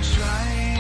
Trying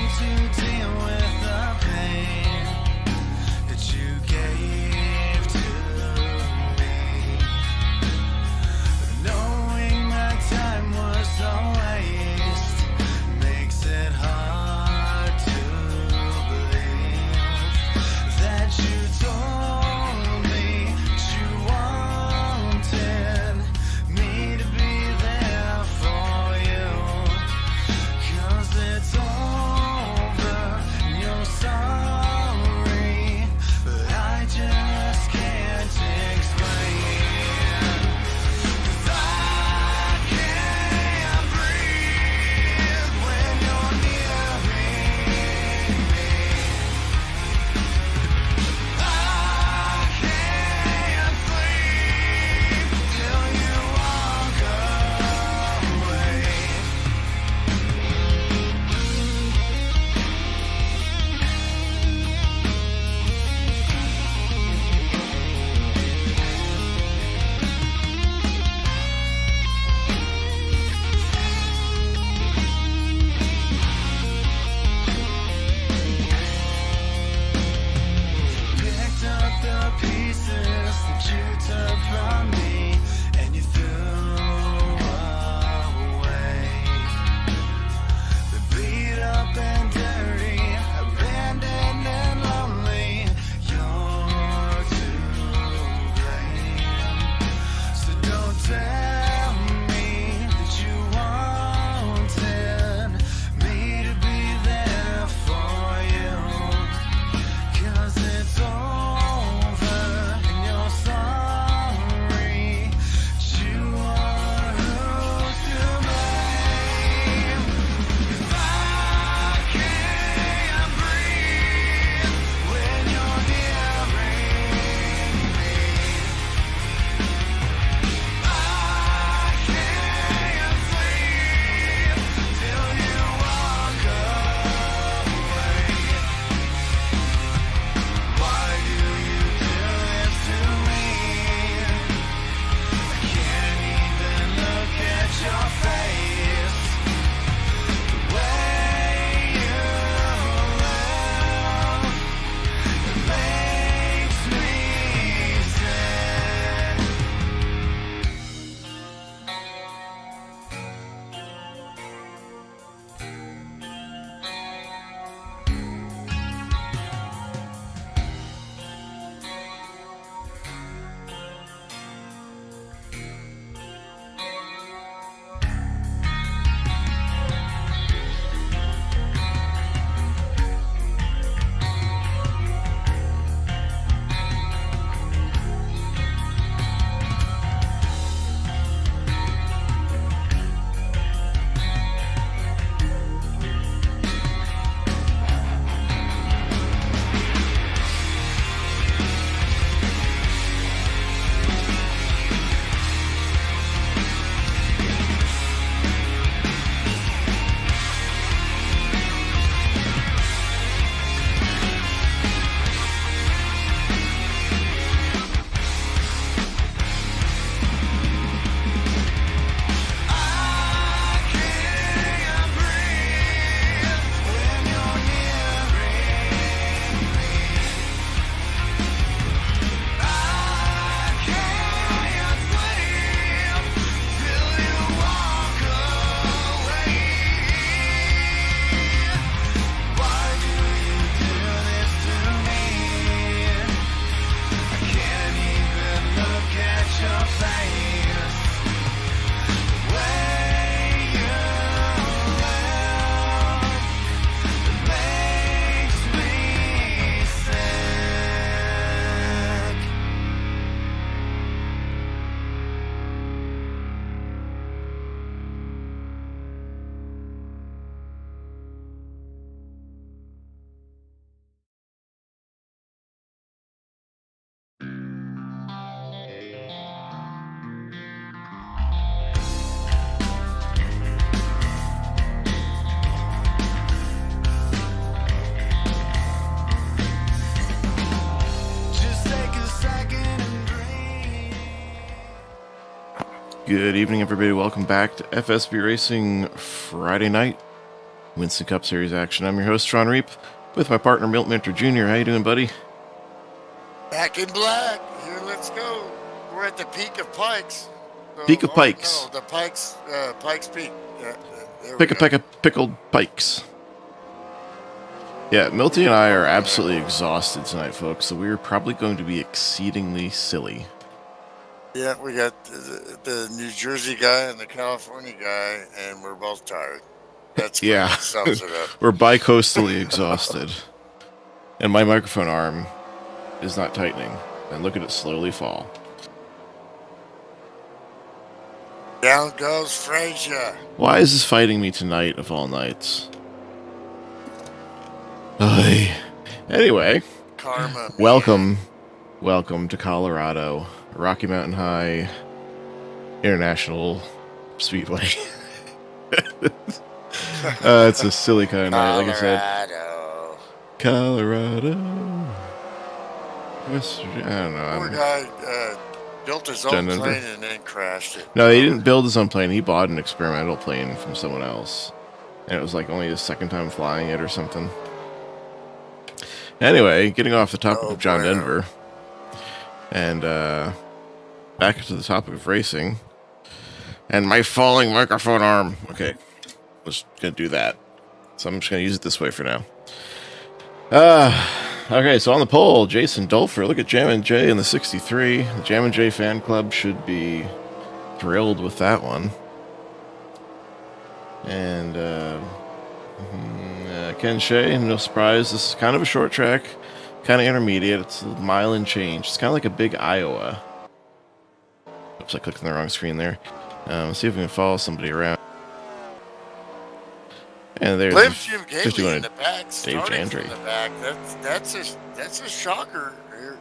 Good evening, everybody. Welcome back to FSB Racing Friday night Winston Cup Series action. I'm your host, Sean Reap, with my partner, Milt Minter Jr. How you doing, buddy? Back in black. Here, let's go. We're at the peak of Pikes. So, Peak of Pikes. No, the Pikes Peak. There we Pick a go. peck of pickled pikes. Yeah, Milty and I are absolutely exhausted tonight, folks, so we're probably going to be exceedingly silly. Yeah, we got the New Jersey guy and the California guy, and we're both tired. That's pretty Yeah, much sums it up. we're bi-coastally exhausted. And my microphone arm is not tightening. And look at it slowly fall. Down goes Frazier. Why is this fighting me tonight of all nights? Oy. Anyway, Karma. welcome to Colorado, Rocky Mountain High International Speedway. It's a silly kind of night, like I said. Colorado. West Virginia, I don't know. Poor guy built his own plane and then crashed it. No, he didn't build his own plane. He bought an experimental plane from someone else. And it was like only his second time flying it or something. Anyway, getting off the topic of John Denver. And back to the topic of racing. And my falling microphone arm. Okay, I was going to do that. So I'm just going to use it this way for now. Okay, so on the pole, Jason Dulfer. Look at Jam & J in the 63. The Jam & J fan club should be thrilled with that one. And Ken Shea, no surprise. This is kind of a short track, kind of intermediate. It's a mile and change. It's kind of like a big Iowa. Oops, I clicked on the wrong screen there. Let's see if we can follow somebody around. And there's Jim Gately in the back, Dave Jandry. In the back. That's a shocker here.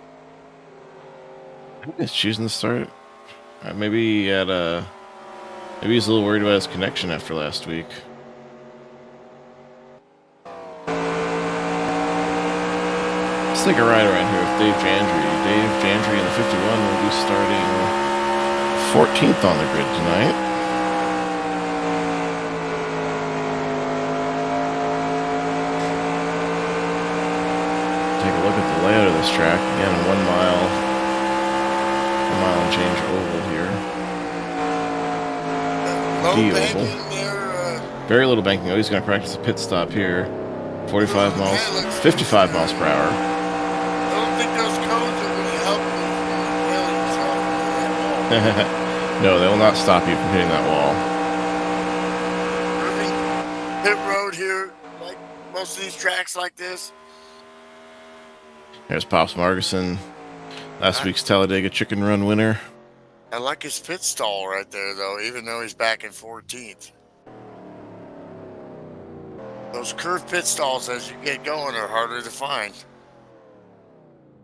He's choosing to start. Maybe he's a little worried about his connection after last week. Let's take a ride around here with Dave Jandry. Dave Jandry in the 51 will be starting 14th on the grid tonight. Take a look at the layout of this track. Again, a 1 mile and change oval here. Low banking there. Very little banking. Oh, he's going to practice a pit stop here. 45 miles, 55 miles per hour. I don't think those cones are going to help you. No, they will not stop you from hitting that wall. Pit road here, like most of these tracks like this. There's Pops Margerson, last week's Talladega Chicken Run winner. I like his pit stall right there, though, even though he's back in 14th. Those curved pit stalls as you get going are harder to find.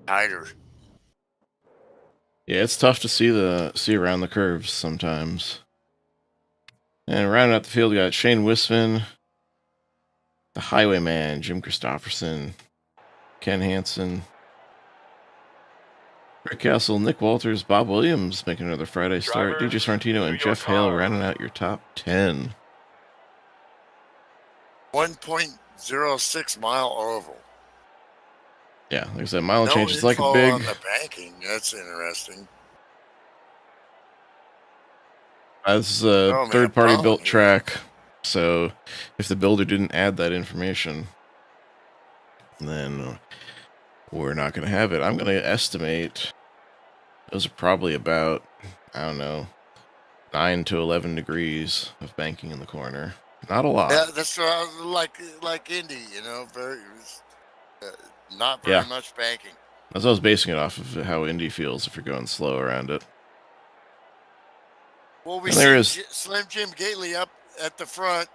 Tighter. Yeah, it's tough to see around the curves sometimes. And rounding out the field, we got Shane Wisman, the Highwayman, Jim Christopherson, Ken Hansen, Rick Castle, Nick Walters, Bob Williams making another Friday start, DJ Sorrentino, and Jeff Hale rounding out your top 10. 1.06 mile oval. Yeah, like I said, mile and change is like a big. On the banking. That's interesting. This is a third-party built track, so if the builder didn't add that information, then we're not going to have it. I'm going to estimate those are probably about, I don't know, 9 to 11 degrees of banking in the corner. Not a lot. Yeah, that's like Indy, very not very much banking. As I was basing it off of how Indy feels if you're going slow around it. Well, we see Slim Jim Gately up at the front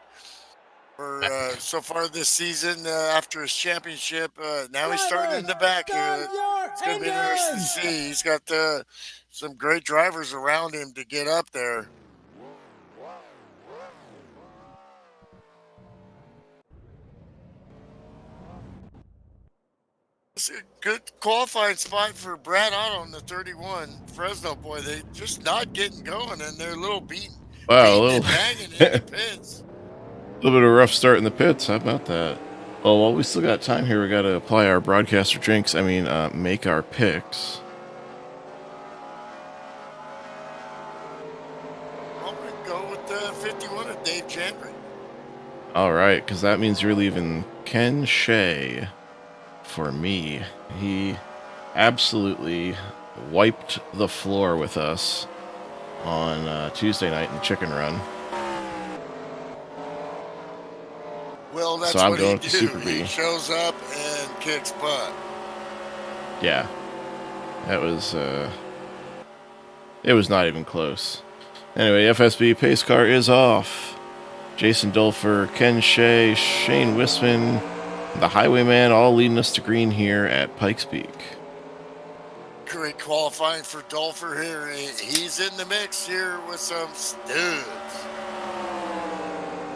for so far this season after his championship. Now he's starting in the back here. It's going to be interesting to see. He's got some great drivers around him to get up there. It's a good qualifying spot for Brad Otto on the 31 Fresno boy. They just not getting going, and they're a little beaten Wow, and banging in the pits. a little bit of a rough start in the pits. How about that? Well, while we still got time here, we got to apply our broadcaster jinx. I mean, make our picks. I'm going to go with the 51 of Dave Chandler. All right, because that means you're leaving Ken Shea for me. He absolutely wiped the floor with us on Tuesday night in the Chicken Run. Well, that's So I'm what going he with the do. Super B. He shows up and kicks butt. Yeah, that was it was not even close. Anyway, FSB pace car is off. Jason Dulfer, Ken Shea, Shane Wisman, the Highwayman, all leading us to green here at Pikes Peak. Great qualifying for Dulfer here. He's in the mix here with some studs.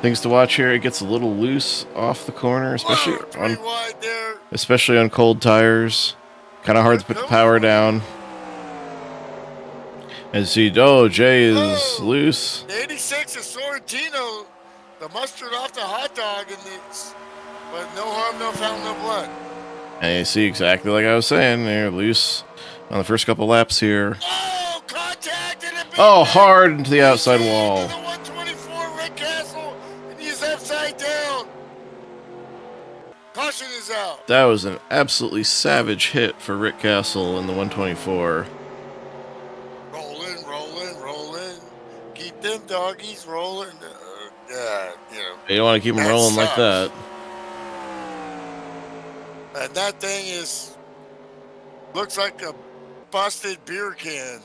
Things to watch here. It gets a little loose off the corner, especially pretty wide there. Especially on cold tires. Kind of hard to put the power down. And see, Jay is loose. The 86 is Sorrentino, the mustard off the hot dog, but no harm, no foul, no blood. And you see exactly like I was saying, they're loose on the first couple laps here. Oh, contact and a big hard into the outside wall. The 124 Rick Castle, and he's upside down. Caution is out. That was an absolutely savage hit for Rick Castle in the 124. Rolling. Keep them doggies rolling. You don't want to keep them rolling like that. And that thing looks like a busted beer can.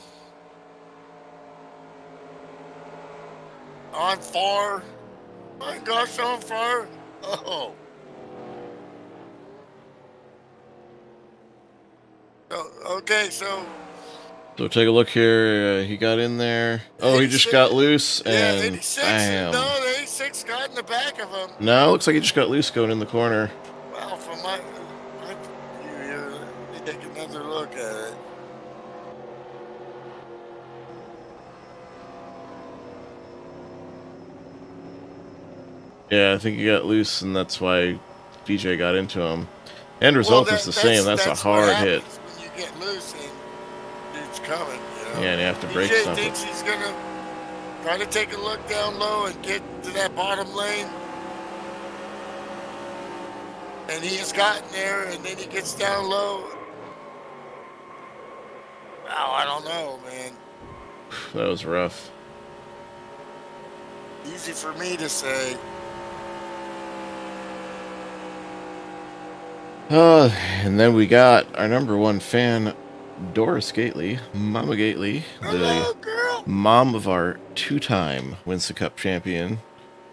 On fire. My gosh, on fire. Oh. Okay, so take a look here. He got in there. Oh, he just got loose, and 86. bam. No, the 86 got in the back of him. No, looks like he just got loose going in the corner. Well, from my view here, let me take another look at it. Yeah, I think he got loose, and that's why DJ got into him. End result is the same. That's a hard hit. When you get loose and dude's coming, Yeah, and you have to break DJ something. thinks he's going to try to take a look down low and get to that bottom lane. And he has gotten there, and then he gets down low. Oh, I don't know, man. That was rough. Easy for me to say. And then we got our number one fan, Doris Gately, Mama Gately, Hello, girl. Mom of our two-time Winston Cup champion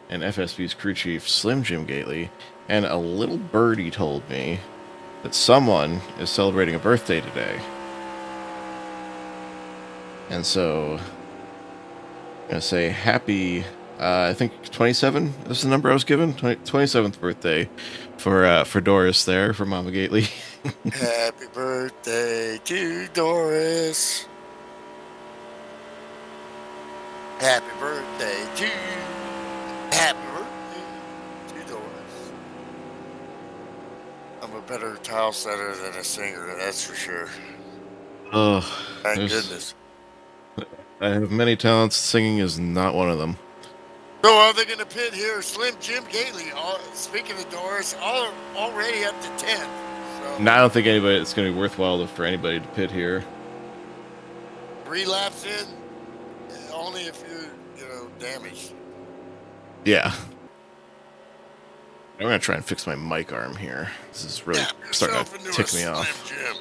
and FSB's crew chief, Slim Jim Gately. And a little birdie told me that someone is celebrating a birthday today. And so I'm going to say happy, I think 27 is the number I was given, 27th birthday for Doris there, for Mama Gately. Happy birthday to Doris. Happy birthday to you. Happy birthday to Doris. I'm a better tile setter than a singer, that's for sure. Oh, Thank goodness. I have many talents. Singing is not one of them. So are they going to pit here? Slim Jim Gately, speaking of Doris, already up to 10th. So No, I don't think it's going to be worthwhile for anybody to pit here. 3 laps in, only if you're, damaged. Yeah. I'm going to try and fix my mic arm here. This is really starting to tick me off. Slim Jim.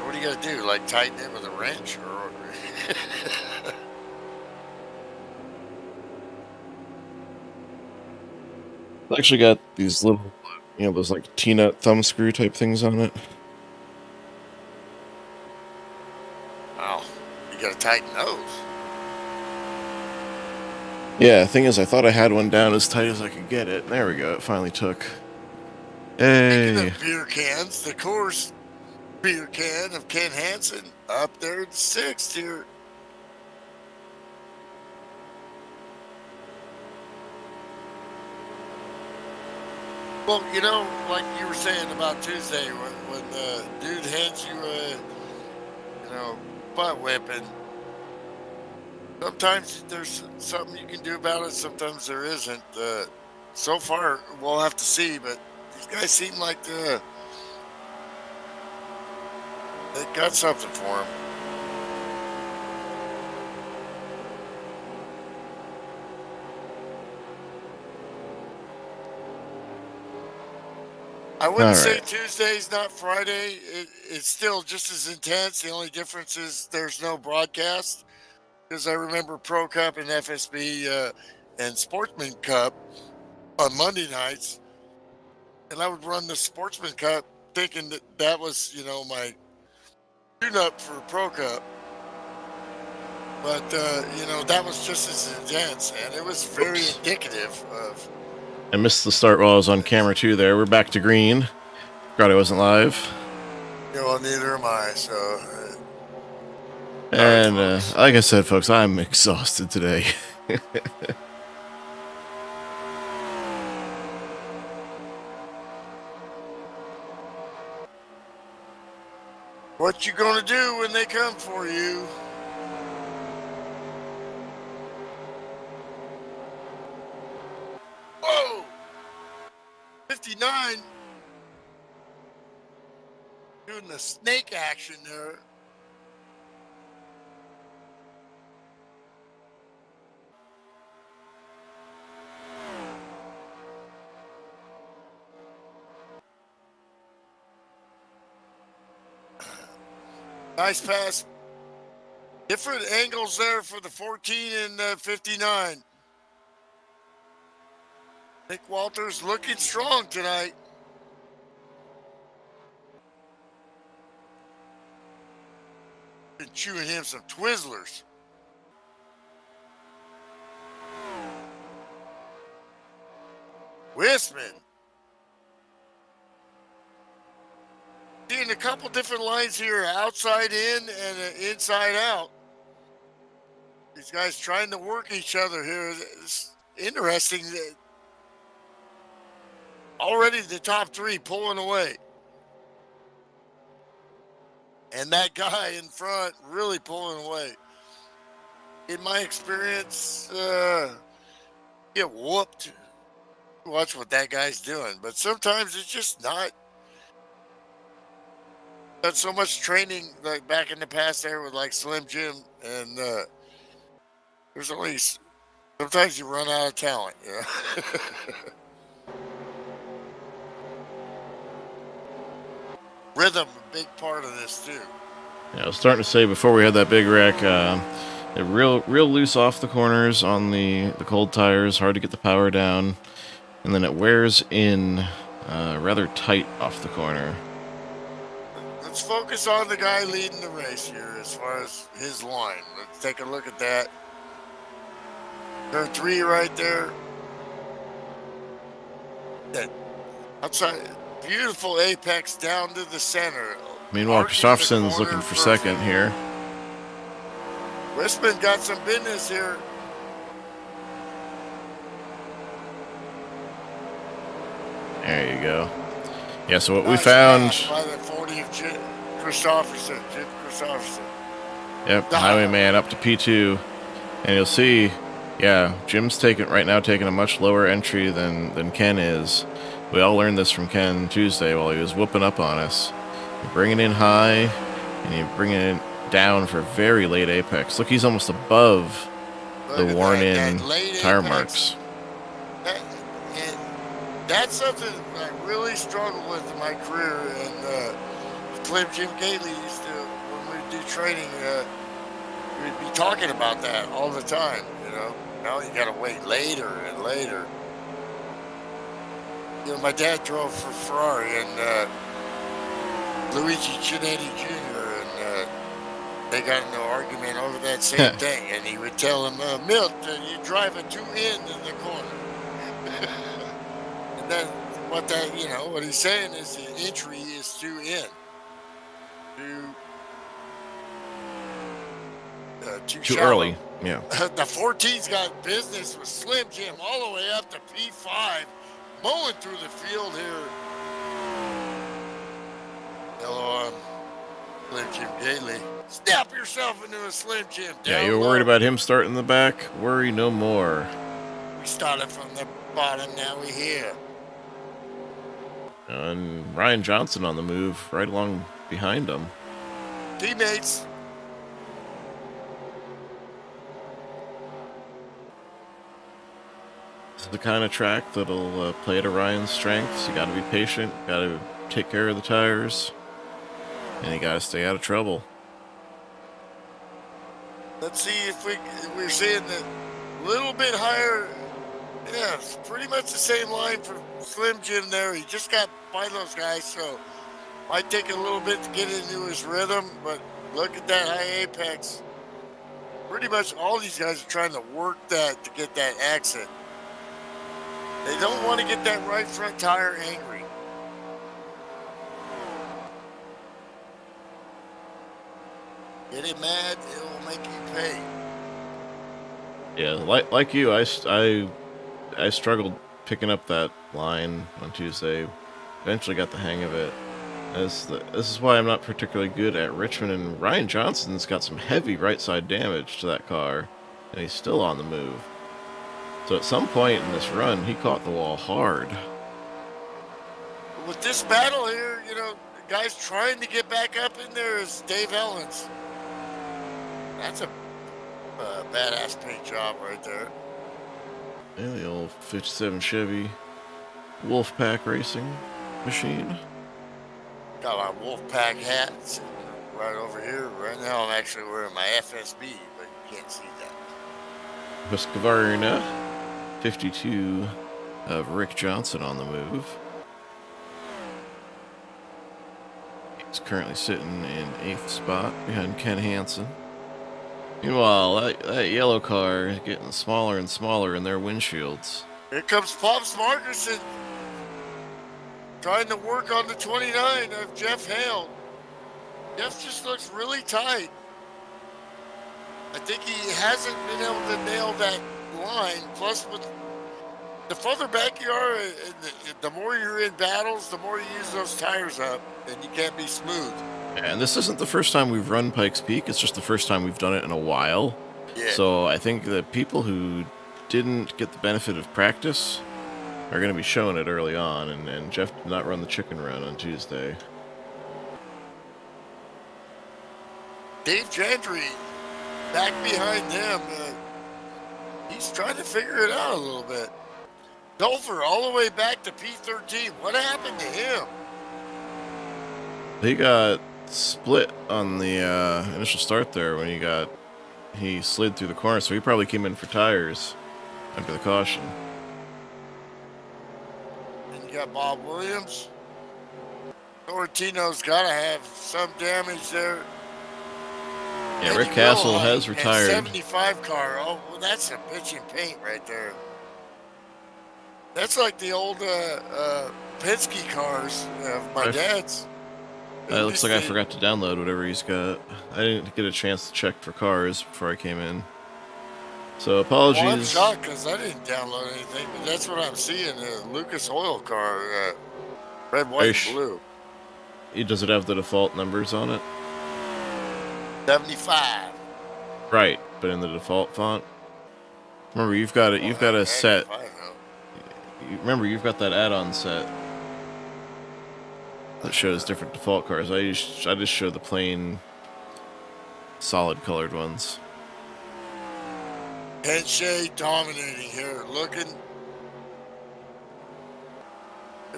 What do you got to do? Like tighten it with a wrench? Or It's actually got these little, those like T-nut thumb screw type things on it. Wow. You got to tighten those. Yeah, the thing is, I thought I had one down as tight as I could get it. There we go. It finally took. Speaking Hey. of beer cans, the Coors beer can of Ken Hansen up there at 6th here. Well, you know, like you were saying about Tuesday, when the dude hands you a, butt whipping, sometimes there's something you can do about it, sometimes there isn't. So far, we'll have to see, but these guys seem like they got something for them. I wouldn't say Tuesday's not Friday. It's still just as intense. The only difference is there's no broadcast. Because I remember Pro Cup and FSB and Sportsman Cup on Monday nights, and I would run the Sportsman Cup thinking that was, my tune-up for Pro Cup. But, that was just as intense, and it was very indicative of... I missed the start while I was on camera, too, there. We're back to green. Forgot I wasn't live. Well, neither am I, so... And, like I said, folks, I'm exhausted today. What you gonna do when they come for you? Whoa! 59. Doing the snake action there. Nice pass. Different angles there for the 14 and 59. Nick Walters looking strong tonight. Been chewing him some Twizzlers. Wisman. Seeing a couple different lines here, outside in and inside out. These guys trying to work each other here. It's interesting that already the top three pulling away. And that guy in front really pulling away. In my experience, get whooped. Watch what that guy's doing. But sometimes it's just not so much training like back in the past there with like Slim Jim. And there's only, sometimes you run out of talent. Yeah. Rhythm, a big part of this too. Yeah, I was starting to say before we had that big wreck, they're real loose off the corners on the cold tires, hard to get the power down, and then it wears in rather tight off the corner. Let's focus on the guy leading the race here as far as his line. Let's take a look at that. There are three right there. That outside, beautiful apex down to the center. Meanwhile, Kristofferson's looking for second here. Wisman got some business here. There you go. Yeah, so what we found... By the 40 of Jim Kristofferson. Yep, Highwayman up to P2. And you'll see, yeah, Jim's right now taking a much lower entry than Ken is. We all learned this from Ken Tuesday while he was whooping up on us. You bring it in high, and you bring it down for very late apex. Look, he's almost above the worn-in tire marks. That's something I really struggled with in my career. And Jim Gately used to, when we'd do training, we'd be talking about that all the time. Now you got to wait later and later. My dad drove for Ferrari and Luigi Chinetti Jr. and they got into an argument over that same thing, and he would tell him, Milt, you drive a 2 in the corner. And then what he's saying is the entry is 2 in. Too Too shallow. early. Yeah. The 14's got business with Slim Jim all the way up to P5, mowing through the field here. Hello, I'm Slim Jim Gately. Snap yourself into a Slim Jim. Yeah, you were worried about him starting in the back. Worry no more. We started from the bottom, now we're here. And Ryan Johnson on the move, right along behind him. Teammates. This is the kind of track that'll play to Ryan's strengths. You got to be patient, got to take care of the tires, and you got to stay out of trouble. Let's see if we're seeing the little bit higher. Yeah, it's pretty much the same line for Slim Jim there. He just got by those guys, so might take a little bit to get into his rhythm, but look at that high apex. Pretty much all these guys are trying to work that to get that exit. They don't want to get that right front tire angry. Get it mad, it will make you pay. Yeah, like you, I struggled picking up that line on Tuesday. Eventually got the hang of it. This is why I'm not particularly good at Richmond, and Ryan Johnson's got some heavy right side damage to that car, and he's still on the move. So at some point in this run, he caught the wall hard. With this battle here, the guy's trying to get back up in there is Dave Ellens. That's a badass paint job right there. Yeah, the old 57 Chevy Wolfpack racing machine. Got my Wolfpack hat sitting right over here. Right now I'm actually wearing my FSB, but you can't see that. Husqvarna 52 of Rick Johnson on the move. He's currently sitting in 8th spot behind Ken Hansen. Meanwhile, that yellow car is getting smaller and smaller in their windshields. Here comes Pops Markerson trying to work on the 29 of Jeff Hale. Jeff just looks really tight. I think he hasn't been able to nail that line. Plus, with the further back you are, the more you're in battles, the more you use those tires up, and you can't be smooth. And this isn't the first time we've run Pikes Peak. It's just the first time we've done it in a while. Yeah. So I think the people who didn't get the benefit of practice are going to be showing it early on. And Jeff did not run the chicken run on Tuesday. Dave Jandry back behind them. He's trying to figure it out a little bit. Dolfer all the way back to P13. What happened to him? He got split on the initial start there when he slid through the corner, so he probably came in for tires under the caution. And you got Bob Williams. Sorrentino's got to have some damage there. Yeah, Eddie Rick Castle Wilhite has retired. 75 car. Oh, well, that's a bitchin' paint right there. That's like the old Penske cars of my dad's. It looks like I forgot to download whatever he's got. I didn't get a chance to check for cars before I came in. So apologies. Well, I'm shocked because I didn't download anything, but that's what I'm seeing. The Lucas Oil car, red, white, and blue. Does it have the default numbers on it? 75. Right, but in the default font. Remember, you've got it. You've got a set. Remember, you've got that add-on set that shows different default cars. I just show the plain, solid colored ones. Henshay dominating here, looking.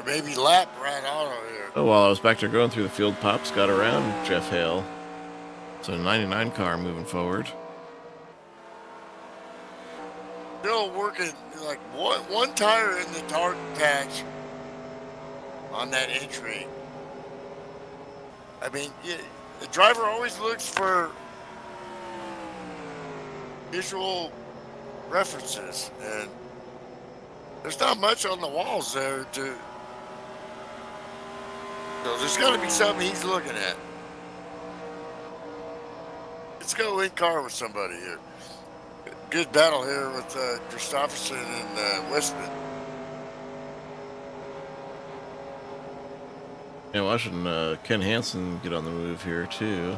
Maybe lap right auto here. Oh, while I was back there going through the field, Pops got around Jeff Hale. It's a 99 car moving forward. Still working like one tire in the dark patch on that entry. I mean, the driver always looks for visual references, and there's not much on the walls there to. So there's got to be something he's looking at. Let's go in car with somebody here. Good battle here with Christopherson and Westman. Yeah, watching Ken Hansen get on the move here too.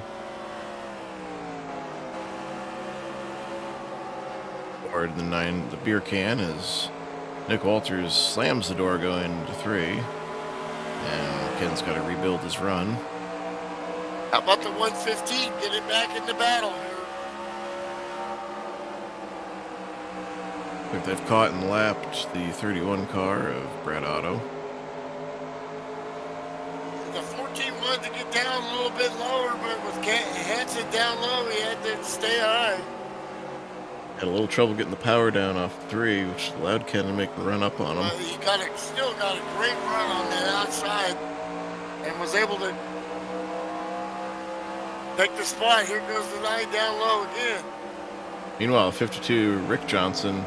Or the beer can as Nick Walters slams the door going to 3. And Ken's got to rebuild his run. How about the 115 getting back in the battle here? I think they've caught and lapped the 31 car of Brad Otto. The 14 wanted to get down a little bit lower, but with Hansen down low, he had to stay high. Had a little trouble getting the power down off 3, which allowed Ken to make the run up on him. He still got a great run on the outside and was able to take the spot. Here goes the 9 down low again. Meanwhile, 52 Rick Johnson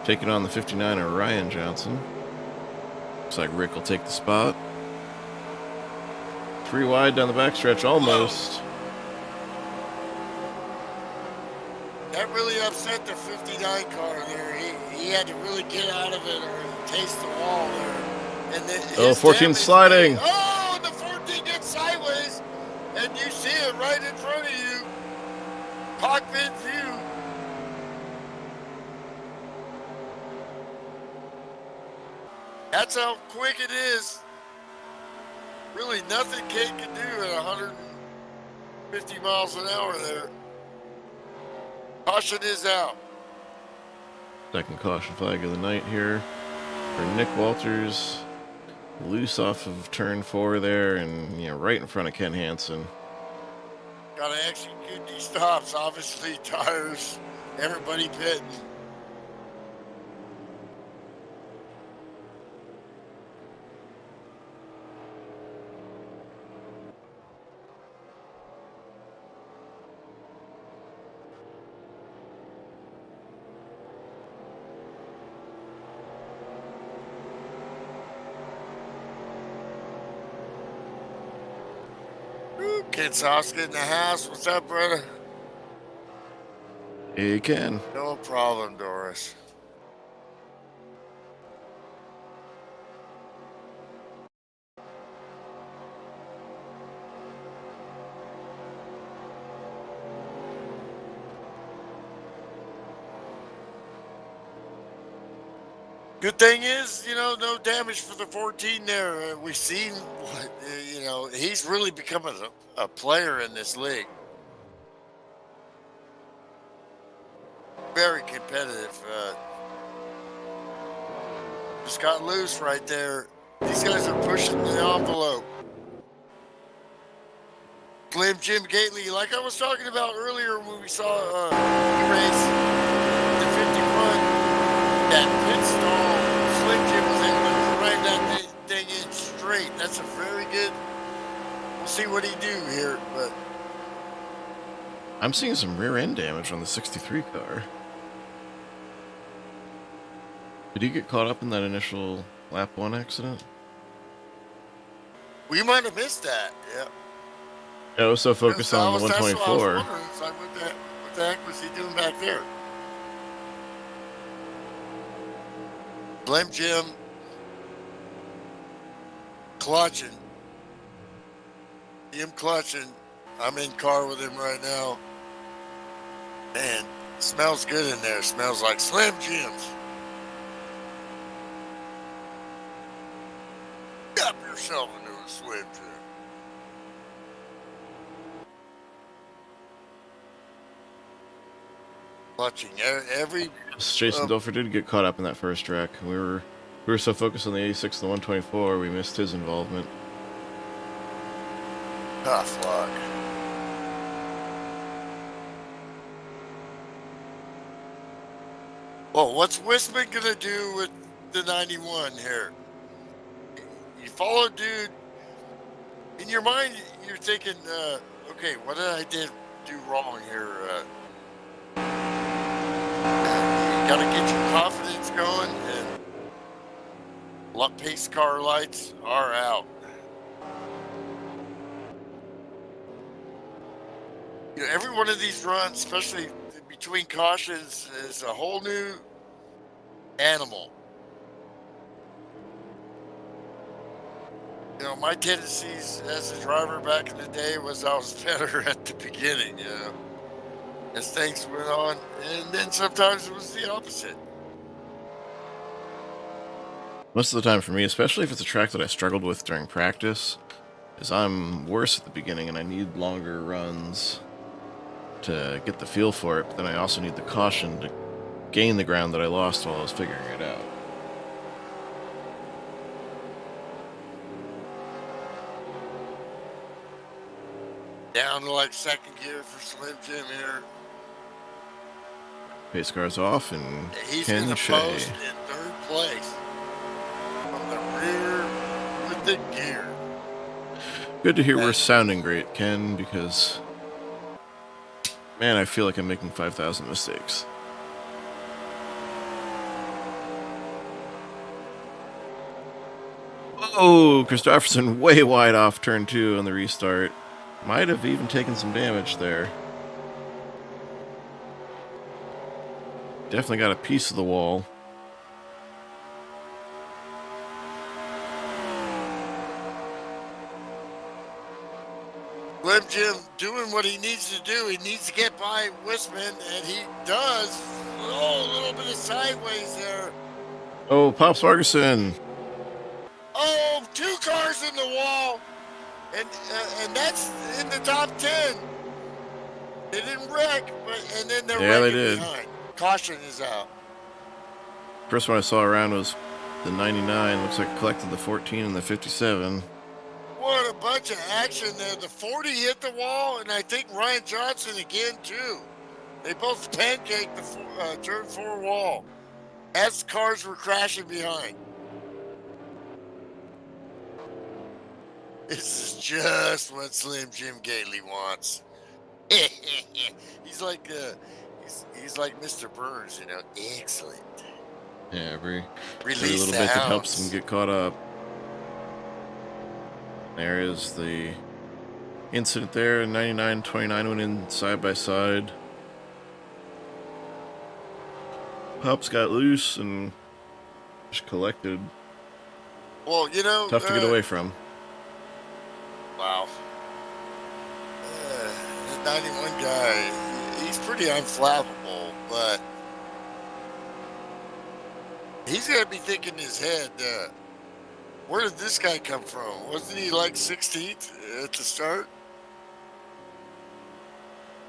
taking on the 59 of Ryan Johnson. Looks like Rick will take the spot. 3 wide down the backstretch, almost. That really upset the 59 car there. He had to really get out of it or taste the wall there. And then 14 sliding. Oh, the 14 gets sideways, and you see it right in front of you. Cockpit view. That's how quick it is. Really nothing Kate can do at 150 miles an hour there. Caution is out. Second caution flag of the night here for Nick Walters. Loose off of turn 4 there and right in front of Ken Hansen. Got to execute these stops. Obviously, tires, everybody pitting. Ken Soska in the house. What's up, brother? Hey, Ken. No problem, Doris. Good thing is, no damage for the 14 there. We've seen what, he's really become a player in this league. Very competitive. Just got loose right there. These guys are pushing the envelope. Slim Jim Gately, like I was talking about earlier when we saw the race, the 51, that pit stall, Slim Jim was able to drive that thing in straight. That's a very good. We'll see what he do here, but I'm seeing some rear end damage on the 63 car. Did he get caught up in that initial lap 1 accident? we might have missed that. Yeah. I was so focused on the 124. That's what I was wondering. It's like, what the heck was he doing back there? Slim Jim clutching. Him clutching. I'm in car with him right now. Man, smells good in there. Smells like Slim Jim's. Up yourself into a Slim Jim. Clutching every. Jason Dulfer did get caught up in that first wreck. We were so focused on the 86 and the 124, we missed his involvement. Tough luck. Well, what's Wisman gonna do with the 91 here? You follow, dude. In your mind, you're thinking, okay, what did I do wrong here? got to get your confidence going, and pace car lights are out. You know, every one of these runs, especially between cautions, is a whole new animal. You know, my tendencies as a driver back in the day was I was better at the beginning, you know, as things went on. And then sometimes it was the opposite. Most of the time for me, especially if it's a track that I struggled with during practice, is I'm worse at the beginning and I need longer runs to get the feel for it, but then I also need the caution to gain the ground that I lost while I was figuring it out. Down to like second gear for Slim Jim here. Pace car's off, and he's Ken going to Shea. post in third place from the rear with the gear. Good to hear we're sounding great, Ken, because, man, I feel like I'm making 5,000 mistakes. Oh, Christopherson way wide off turn 2 on the restart. Might have even taken some damage there. Definitely got a piece of the wall. Slim Jim doing what he needs to do. He needs to get by Wisman, and he does. Oh, a little bit of sideways there. Oh, Pops Ferguson. Oh, 2 cars in the wall, and that's in the top 10. They didn't wreck, and then they're they wrecking did. behind. Caution is out. First one I saw around was the 99. Looks like it collected the 14 and the 57. What a bunch of action there. The 40 hit the wall, and I think Ryan Johnson again, too. They both pancaked the turn 4 wall as cars were crashing behind. This is just what Slim Jim Gately wants. He's like he's like Mr. Burns, you know. Excellent. Yeah, every Release little the bit that hounds. helps them get caught up. There is the incident there. 99-29 went in side by side. Pops got loose and just collected. Well, you know, Tough to get away from. Wow. The 91 guy, he's pretty unflappable, but he's got to be thinking in his head, where did this guy come from? Wasn't he like 16th at the start?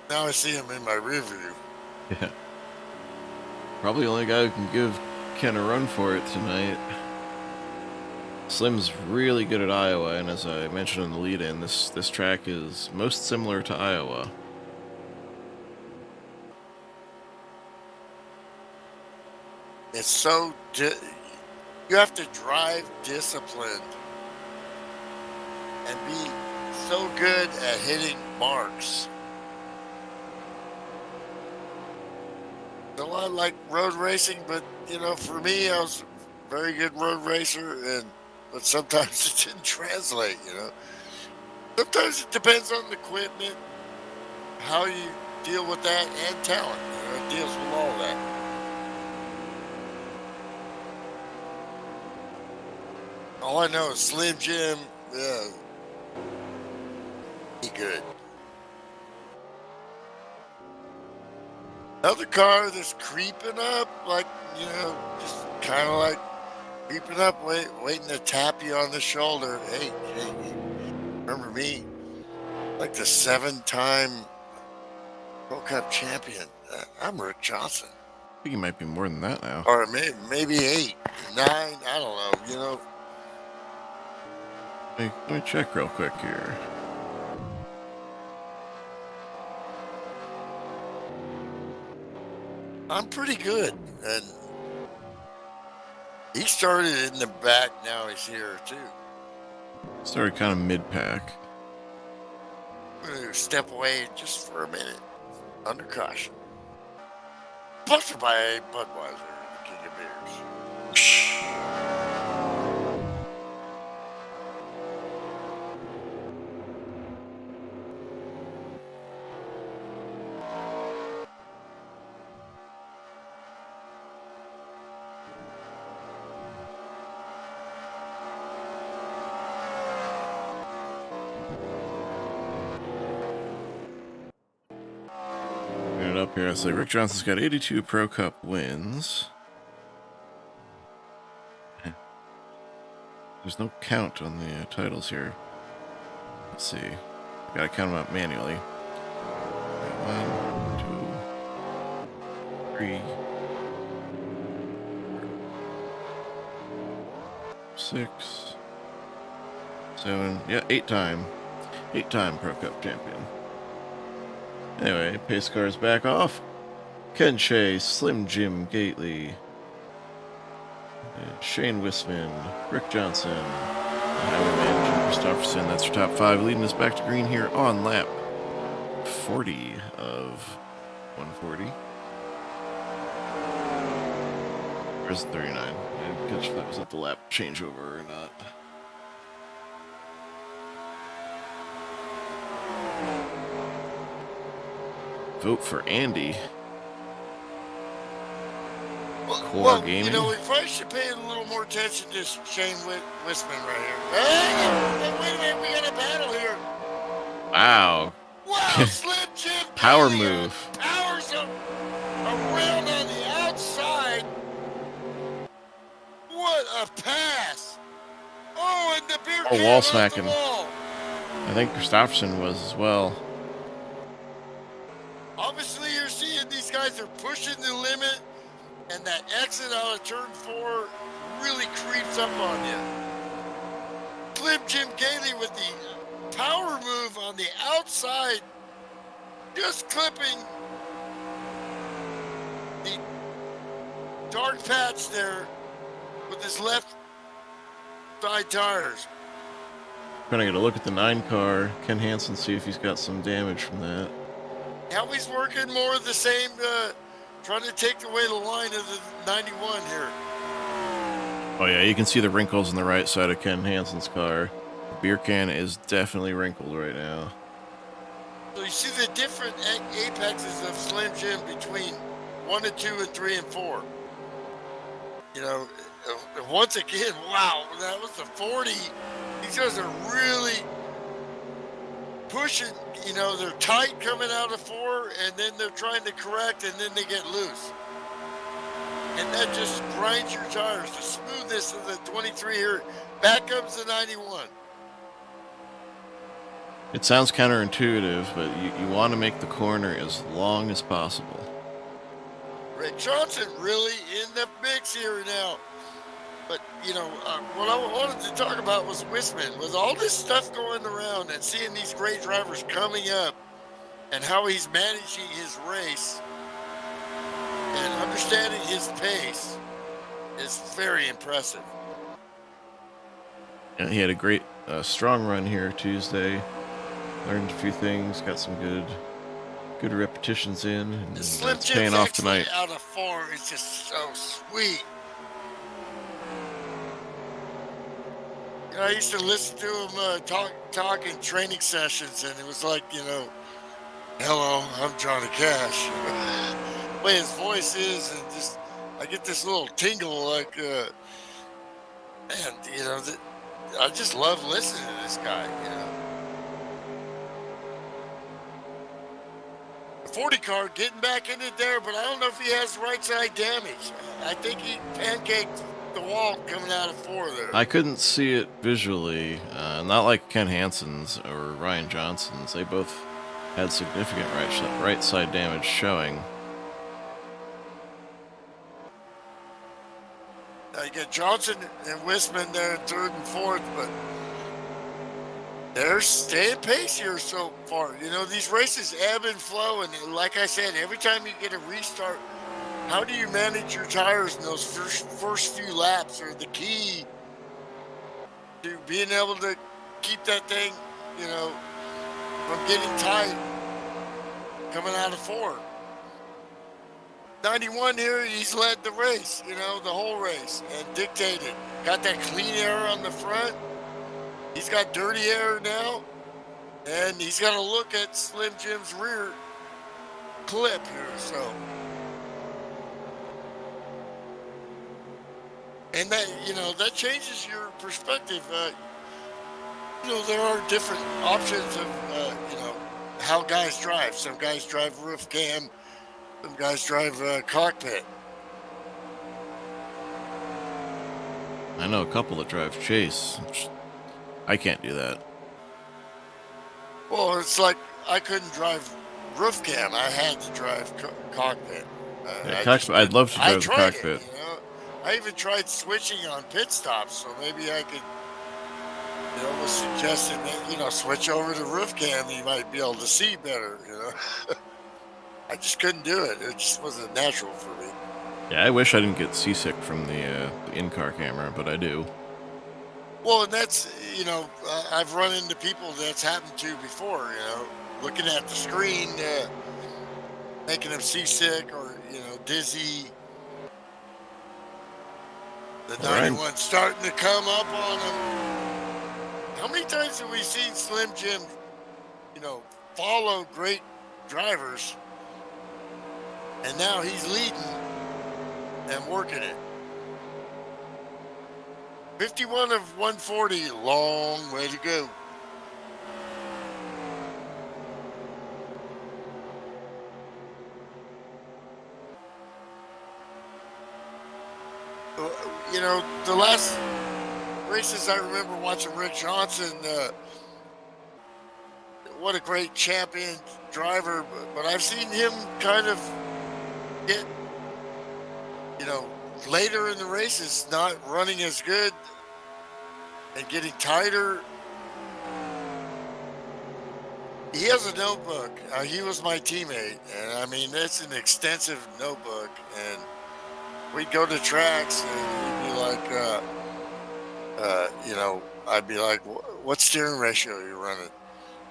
Now I see him in my rear view. Yeah. Probably the only guy who can give Ken a run for it tonight. Slim's really good at Iowa, and as I mentioned in the lead-in, this track is most similar to Iowa. It's so... you have to drive disciplined and be so good at hitting marks. A lot like road racing, but, you know, for me, I was a very good road racer, but sometimes it didn't translate, you know. Sometimes it depends on the equipment, how you deal with that, and talent. You know, it deals with all that. All I know is Slim Jim, he good. Another car that's creeping up, like, you know, just kind of like creeping up, waiting to tap you on the shoulder. Hey, remember me? Like the 7-time World Cup champion. I'm Rick Johnson. I think he might be more than that now. Or maybe 8, 9, I don't know, you know. Hey, let me check real quick here. I'm pretty good, and he started in the back. Now he's here too. Started kind of mid-pack. I'm gonna step away just for a minute, under caution. Sponsored by Budweiser, the king of beers. Bring it up here. So Rick Johnson's got 82 Pro Cup wins. There's no count on the titles here. Let's see. Gotta count them out manually. 1, 2, 3, 6, 7. Yeah, 8-time Pro Cup champion. Anyway, pace car's back off. Ken Shea, Slim Jim Gately, Shane Wisman, Rick Johnson, Highwayman Jim Christopherson. That's your top 5, leading us back to green here on lap 40 of 140. Or is it 39? I didn't catch if that was at the lap changeover or not. Vote for Andy. Well, Gaming. You know, we probably should pay a little more attention to Shane Wisman right here. Hey, wait a minute, we got a battle here. Wow. Wow, Slim Jim. Power move. Powers him around on the outside. What a pass. Oh, and the beer can wall off smacking. the wall. I think Christopherson was as well. Obviously, you're seeing these guys are pushing the limit, and that exit out of turn 4 really creeps up on you. Slim Jim Gately with the power move on the outside, just clipping the dark patch there with his left side tires. Gonna get a look at the 9 car. Ken Hansen, see if he's got some damage from that. Now he's working more of the same, trying to take away the line of the 91 here. Oh yeah, you can see the wrinkles on the right side of Ken Hansen's car. The beer can is definitely wrinkled right now. So you see the different apexes of Slim Jim between 1 and 2 and 3 and 4. You know, once again, wow, that was the 40. These guys are really pushing, you know, they're tight coming out of 4, and then they're trying to correct, and then they get loose. And that just grinds your tires. The smoothness of the 23 here. Back comes the 91. It sounds counterintuitive, but you want to make the corner as long as possible. Rick Johnson really in the mix here now. But, you know, what I wanted to talk about was Wisman. With all this stuff going around and seeing these great drivers coming up and how he's managing his race and understanding his pace is very impressive. Yeah, he had a great, strong run here Tuesday. Learned a few things, got some good repetitions in, and it's paying off tonight. Out of 4 is just so sweet. You know, I used to listen to him talk in training sessions, and it was like, you know, hello, I'm Johnny Cash. The way his voice is, and just I get this little tingle, like, man, you know, I just love listening to this guy, you know. The 40 car getting back in it there, but I don't know if he has right side damage. I think he pancaked the wall coming out of 4 there. I couldn't see it visually, not like Ken Hansen's or Ryan Johnson's. They both had significant right side damage showing. Now you get Johnson and Wisman there in 3rd and 4th, but they're staying pace here so far. You know, these races ebb and flow, and like I said, every time you get a restart, how do you manage your tires in those first few laps are the key to being able to keep that thing, you know, from getting tight coming out of 4. 91 here, he's led the race, the whole race, and dictated. Got that clean air on the front. He's got dirty air now, and he's got to look at Slim Jim's rear clip here. So, and that changes your perspective. There are different options of, how guys drive. Some guys drive roof cam. Some guys drive cockpit. I know a couple that drive chase. I can't do that. Well, it's like I couldn't drive roof cam. I had to drive cockpit. I'd love to drive the cockpit. I even tried switching on pit stops, so maybe I could. Was suggesting that switch over to roof cam. You might be able to see better. I just couldn't do it. It just wasn't natural for me. Yeah, I wish I didn't get seasick from the in-car camera, but I do. Well, and that's, I've run into people that's happened to before, looking at the screen, making them seasick or, dizzy. The 91 starting to come up on them. How many times have we seen Slim Jim, follow great drivers, and now he's leading and working it. 51 of 140, long way to go. The last races I remember watching Rick Johnson, what a great champion driver, but I've seen him kind of get, later in the races, not running as good and getting tighter. He has a notebook. He was my teammate, and it's an extensive notebook. And we'd go to tracks, and he'd be like, I'd be like, what steering ratio are you running?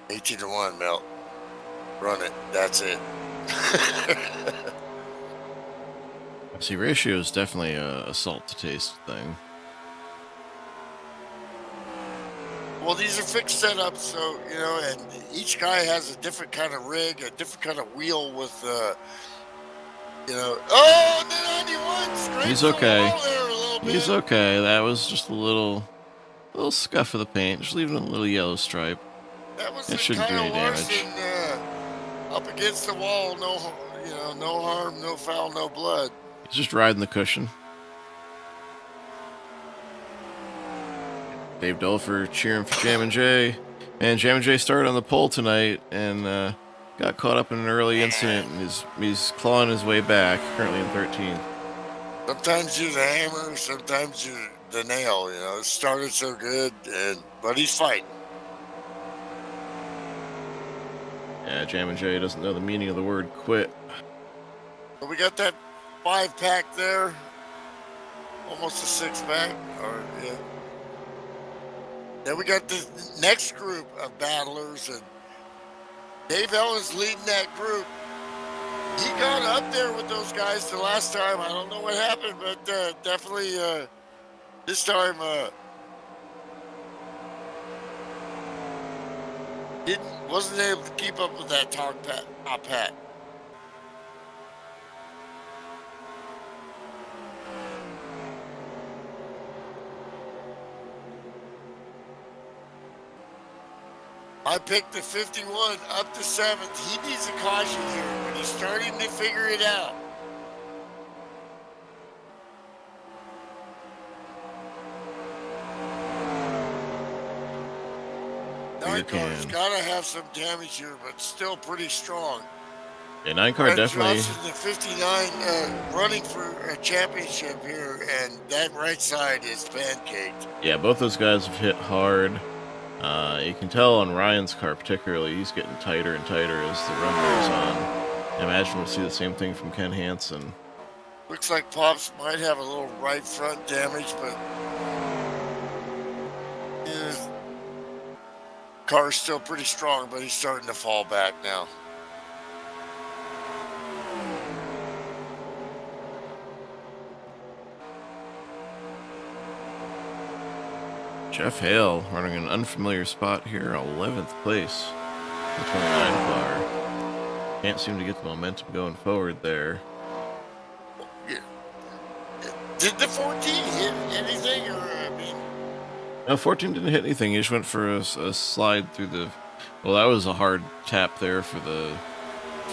18-1, Mel. Run it. That's it. See, ratio is definitely a salt to taste thing. Well, these are fixed setups, so, and each guy has a different kind of rig, a different kind of wheel with, oh, the 91 straight. He's okay. He's okay. That was just a little scuff of the paint. Just leaving a little yellow stripe. That was it shouldn't do any damage. Up against the wall, no harm, no foul, no blood. He's just riding the cushion. Dave Dulfer cheering for Jam and Jay. And Jam and Jay started on the pole tonight and got caught up in an early incident, and he's clawing his way back, currently in 13th. Sometimes you're the hammer, sometimes you're the nail. It started so good, but he's fighting. Yeah, Jam and Jay doesn't know the meaning of the word quit. But we got that 5-pack there, almost a 6-pack, yeah. Then we got the next group of battlers, and Dave Ellen's leading that group. He got up there with those guys the last time. I don't know what happened, but definitely this time wasn't able to keep up with that top pat. I picked the 51 up to 7th. He needs a caution here, but he's starting to figure it out. Nine-car's got to have some damage here, but still pretty strong. Yeah, 9-car definitely. Johnson, the 59, running for a championship here, and that right side is pancaked. Yeah, both those guys have hit hard. You can tell on Ryan's car particularly, he's getting tighter and tighter as the run goes on. I imagine we'll see the same thing from Ken Hansen. Looks like Pops might have a little right front damage, but his car's still pretty strong, but he's starting to fall back now. Jeff Hale running an unfamiliar spot here, 11th place. The 29 car. Can't seem to get the momentum going forward there. Yeah. Did the 14 hit anything, or I mean? No, 14 didn't hit anything. He just went for a slide through the. Well, that was a hard tap there for the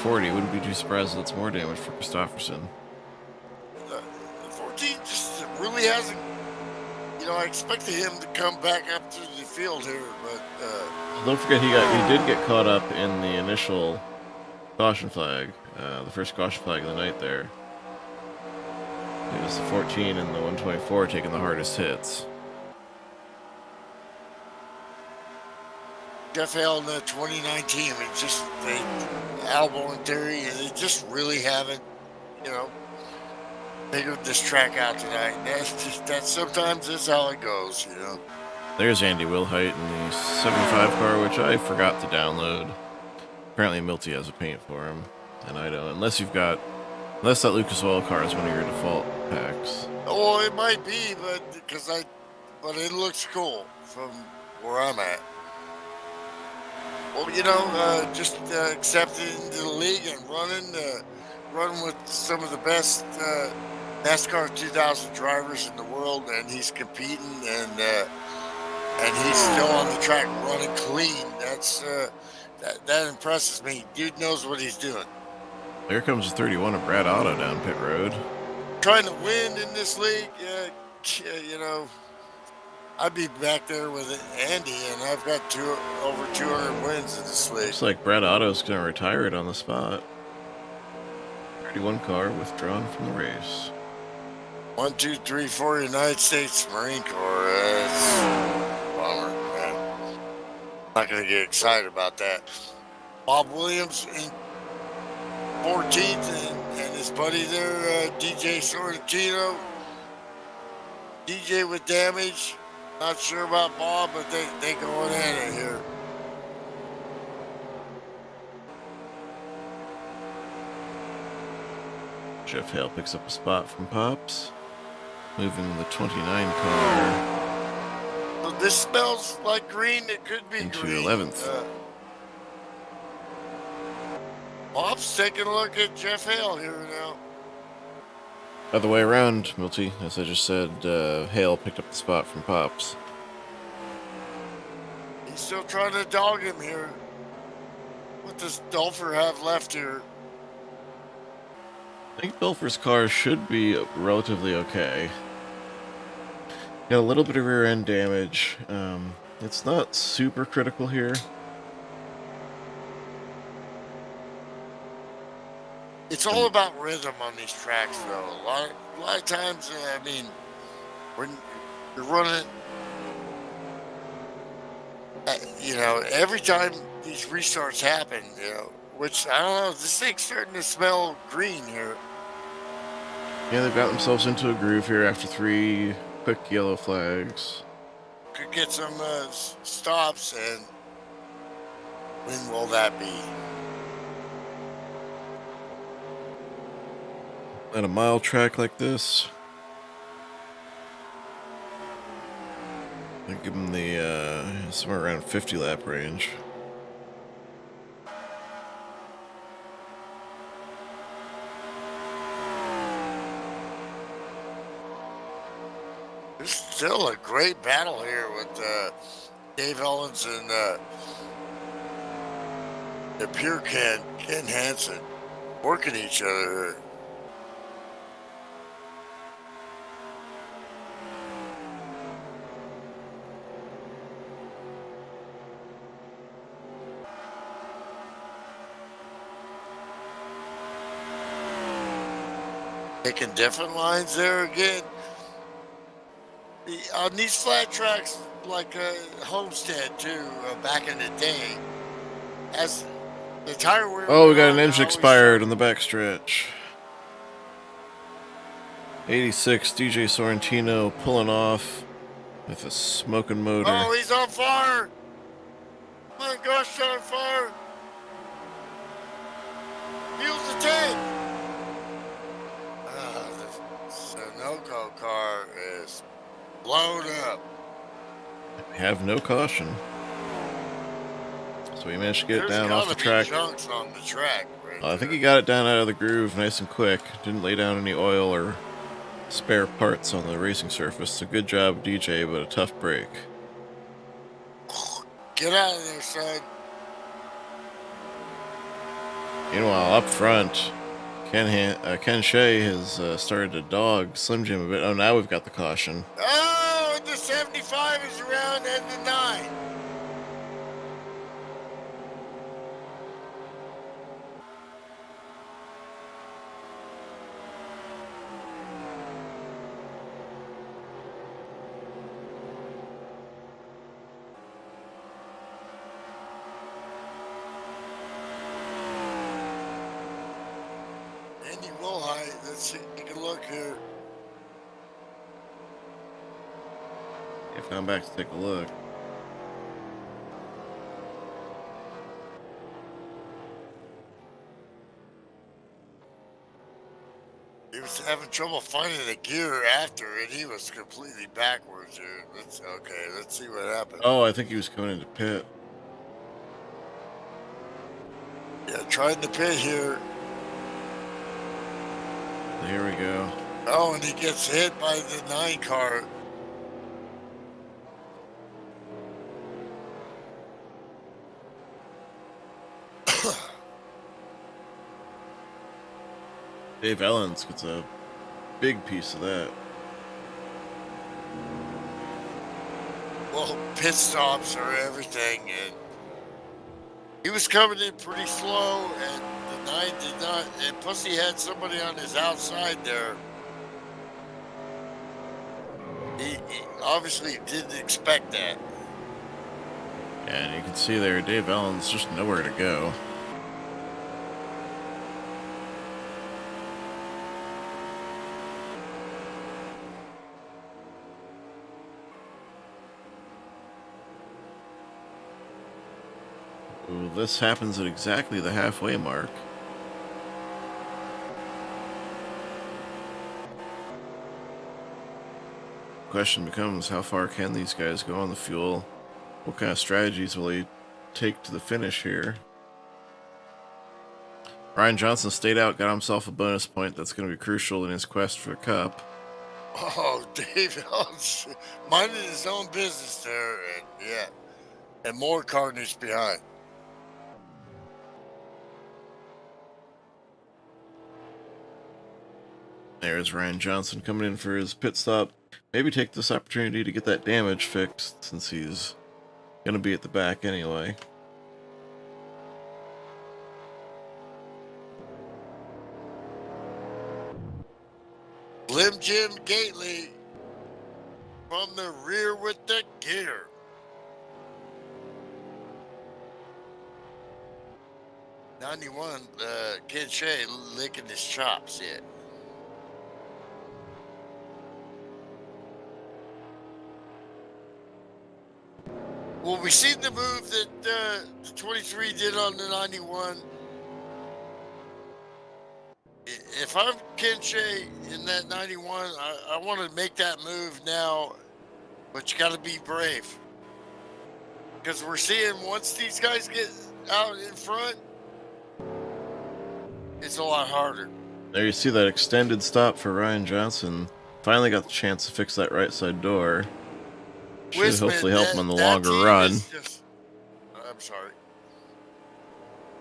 40. Wouldn't be too surprised if that's more damage for Christopherson. The 14 just really hasn't. You know, I expected him to come back up through the field here, but don't forget he did get caught up in the initial caution flag, the first caution flag of the night there. It was the 14 and the 124 taking the hardest hits. Jeff Hale in the 2019, I mean, just Albo and Terry, they just really haven't, you know, figured this track out tonight. That's sometimes that's how it goes, you know. There's Andy Wilhite in the 75 car, which I forgot to download. Apparently Milty has a paint for him, and I don't. Unless that Lucas Oil car is one of your default packs. Oh, it might be, but it looks cool from where I'm at. Well, you know, just accepted into the league and running with some of the best NASCAR 2000 drivers in the world, and he's competing, and he's still on the track running clean. That impresses me. Dude knows what he's doing. There comes 31 of Brad Otto down pit road. Trying to win in this league, you know, I'd be back there with Andy, and I've got over 200 wins in this league. Looks like Brad Otto's going to retire it on the spot. 31 car withdrawn from the race. 1, 2, 3, 4 United States Marine Corps. That's a bummer, man. Not going to get excited about that. Bob Williams in 14th, and his buddy there, DJ Sorrentino. DJ with damage. Not sure about Bob, but they going at it here. Jeff Hale picks up a spot from Pops. Moving the 29 car. So this smells like green. It could be into green. 11th. Bob's taking a look at Jeff Hale here now. Other way around, Milty. As I just said, Hale picked up the spot from Pops. He's still trying to dog him here. What does Dulfer have left here? I think Belfer's car should be relatively okay. Got a little bit of rear end damage. It's not super critical here. It's all about rhythm on these tracks, though. A lot of times, I mean, when you're running, you know, every time these restarts happen, you know, which I don't know, this thing's starting to smell green here. Yeah, they've got themselves into a groove here after 3 quick yellow flags. Could get some stops, and when will that be? At a mile track like this, I give them the somewhere around 50 lap range. There's still a great battle here with Dave Owens and the Pure Ken Hansen working each other. Taking different lines there again. On these flat tracks, like Homestead too, back in the day, as the tire wear. Oh, we got an engine expired on the backstretch. 86 DJ Sorrentino pulling off with a smoking motor. Oh, he's on fire! My gosh, on fire! Fuel's the tank! The Sunoco car is blown up. have no caution. So we managed to get it down off the track. Junks on the track, right I think he got it down out of the groove nice and quick. Didn't lay down any oil or spare parts on the racing surface. So good job, DJ, but a tough break. Get out of there, son. Meanwhile, up front, Ken Shea has started to dog Slim Jim a bit. Oh, now we've got the caution. Oh, the 75 is around and the 9. Andy Wilhite, let's take a look here. I've gone back to take a look. He was having trouble finding the gear after, and he was completely backwards here. Let's see what happened. Oh, I think he was coming into pit. Yeah, trying to pit here. Here we go. Oh, and he gets hit by the 9 car. Dave Ellens gets a big piece of that. Well, pit stops are everything, and he was coming in pretty slow, and the 9 did not, and plus he had somebody on his outside there. He obviously didn't expect that. And you can see there, Dave Ellens just nowhere to go. Ooh, this happens at exactly the halfway mark. Question becomes, how far can these guys go on the fuel? What kind of strategies will he take to the finish here? Ryan Johnson stayed out, got himself a bonus point that's going to be crucial in his quest for the cup. Oh, Dave Ellens minding his own business there, and yeah, and more carnage behind. There's Ryan Johnson coming in for his pit stop. Maybe take this opportunity to get that damage fixed since he's going to be at the back anyway. Slim Jim Gately from the rear with the gear. '91, Ken Shea licking his chops yet. Well, we seen the move that the 23 did on the 91. If I'm Ken Shea in that 91, I want to make that move now, but you got to be brave. Because we're seeing once these guys get out in front, it's a lot harder. There you see that extended stop for Ryan Johnson. Finally got the chance to fix that right side door. Should Wisman, hopefully help him on the longer run. I'm sorry.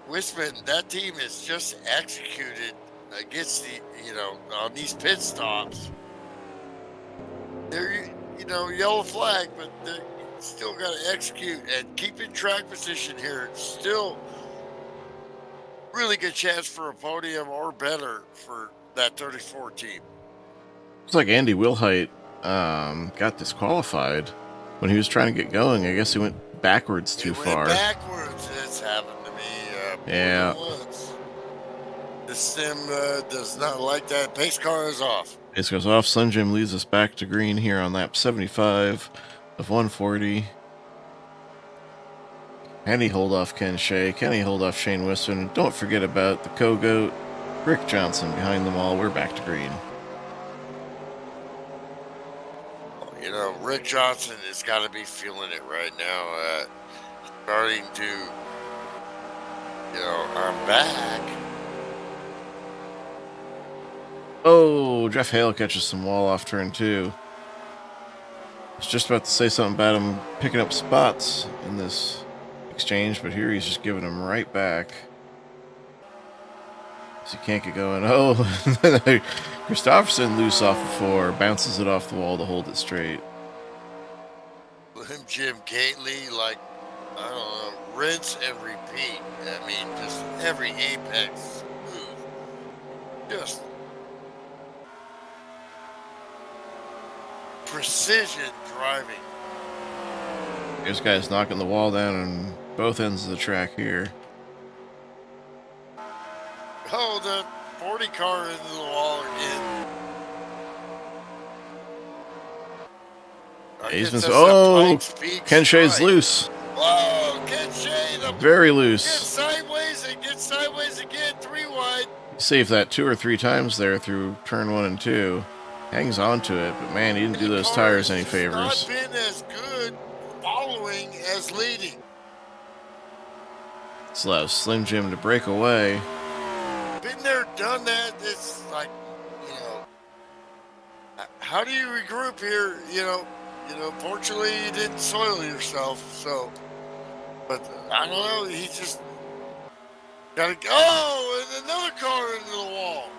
Wisman, that team is just executed against on these pit stops. They're, yellow flag, but they still got to execute and keep in track position here. It's still really good chance for a podium or better for that 34 team. Looks like Andy Wilhite got disqualified when he was trying to get going. I guess he went backwards too far. Backwards. It's happened to me. Yeah. Once. The sim does not like that. Pace car is off. Pace goes off. Slim Jim leads us back to green here on lap 75 of 140. Can he hold off Ken Shea? Can he hold off Shane Wisman? And don't forget about the co-goat, Rick Johnson, behind them all. We're back to green. Rick Johnson has got to be feeling it right now. Starting to, I'm back. Oh, Jeff Hale catches some wall off turn 2. I was just about to say something about him picking up spots in this exchange, but here he's just giving them right back. So you can't get going. Oh, Christopherson loose off the 4, bounces it off the wall to hold it straight. Slim Jim Gately, like, I don't know, rinse and repeat. I mean, just every apex smooth. Just precision driving. This guy's knocking the wall down on both ends of the track here. Oh, the 40 car into the wall again. Ken Shea's loose. Whoa, Ken Shea. Very loose. Gets sideways again, 3 wide. Saved that 2 or 3 times there through turn 1 and 2. Hangs on to it, but man, he didn't do those tires any favors. Not been as good following as leading. This allows Slim Jim to break away. Been there, done that. It's like, how do you regroup here? Fortunately you didn't soil yourself. So, but I don't know. He just got to go, and another car into the wall.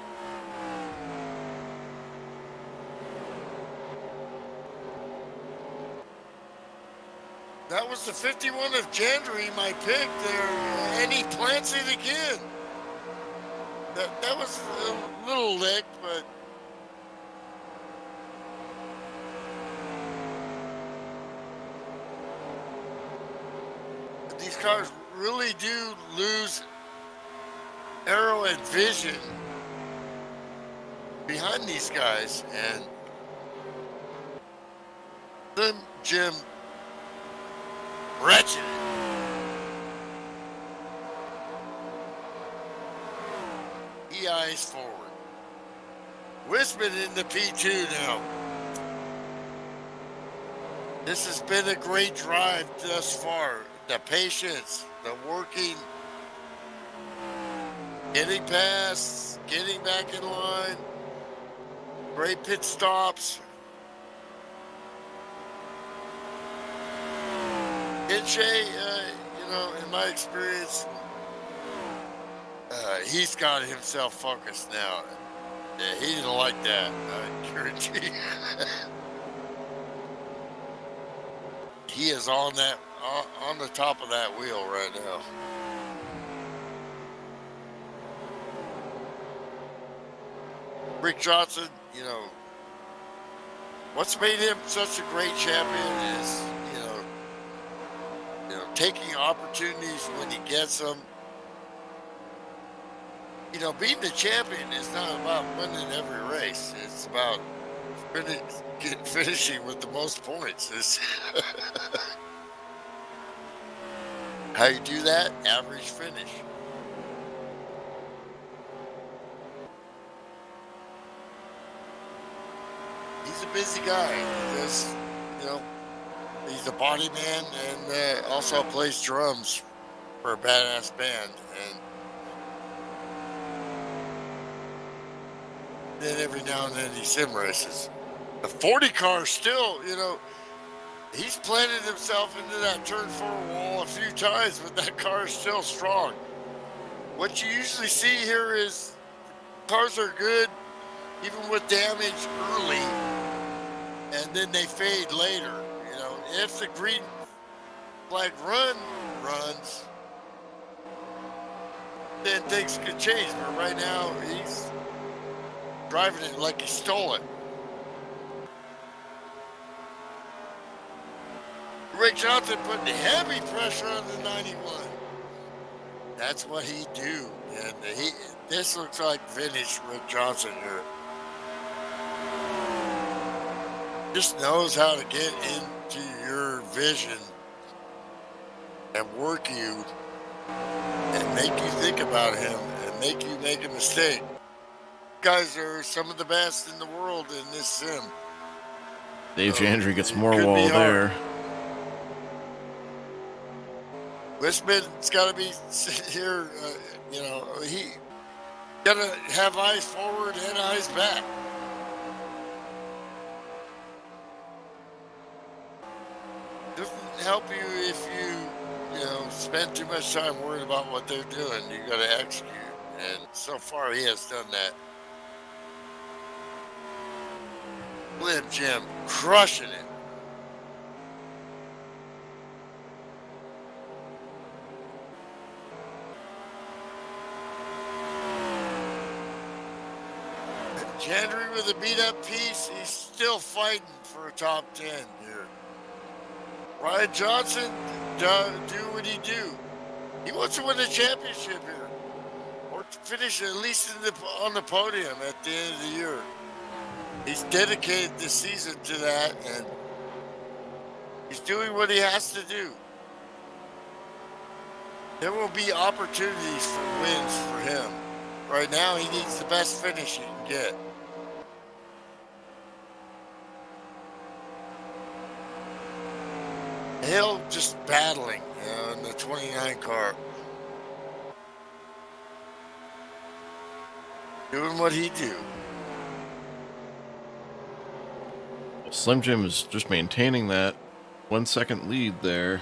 That was the 51 of January, my pick there, and he plants it again. That was a little lick, but these cars really do lose aero and vision behind these guys, and Slim Jim wretched. He eyes forward. Wisman in the P2 now. This has been a great drive thus far. The patience, the working, getting past, getting back in line, great pit stops. Ken Shea, in my experience, he's got himself focused now. Yeah, he didn't like that, I guarantee. He is on the top of that wheel right now. Rick Johnson, what's made him such a great champion is, taking opportunities when he gets them. Being the champion is not about winning every race. It's about finishing with the most points. How you do that? Average finish. He's a busy guy. He's a body man and also plays drums for a badass band. And then every now and then he sim races. The 40 car still, he's planted himself into that turn 4 wall a few times, but that car is still strong. What you usually see here is cars are good even with damage early, and then they fade later. If the green flag runs, then things could change. But right now, he's driving it like he stole it. Rick Johnson putting heavy pressure on the 91. That's what he do. And this looks like vintage Rick Johnson here. Just knows how to get into your vision and work you and make you think about him and make you make a mistake. Guys are some of the best in the world in this sim. Dave So Jandry gets it more could be wall hard. there. Westman's got to be here. He got to have eyes forward and eyes back. Doesn't help you if you spend too much time worrying about what they're doing. You got to execute, and so far he has done that. Slim Jim crushing it. Jandry with a beat-up piece. He's still fighting for a top 10 here. Ryan Johnson, do what he do. He wants to win a championship here, or finish at least on the podium at the end of the year. He's dedicated this season to that, and he's doing what he has to do. There will be opportunities for wins for him. Right now, he needs the best finish he can get. Hill just battling in the 29 car. Doing what he do. Slim Jim is just maintaining that 1 second lead there,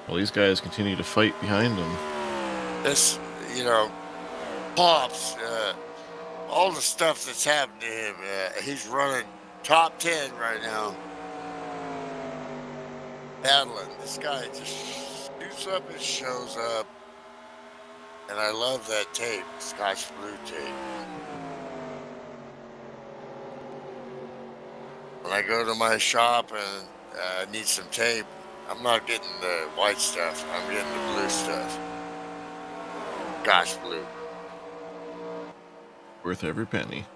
while these guys continue to fight behind him. This, Pops, all the stuff that's happened to him, he's running top 10 right now. Battling. This guy just shoots up and shows up. And I love that tape, Scotch Blue tape. When I go to my shop and I need some tape, I'm not getting the white stuff. I'm getting the blue stuff. Scotch Blue. Worth every penny.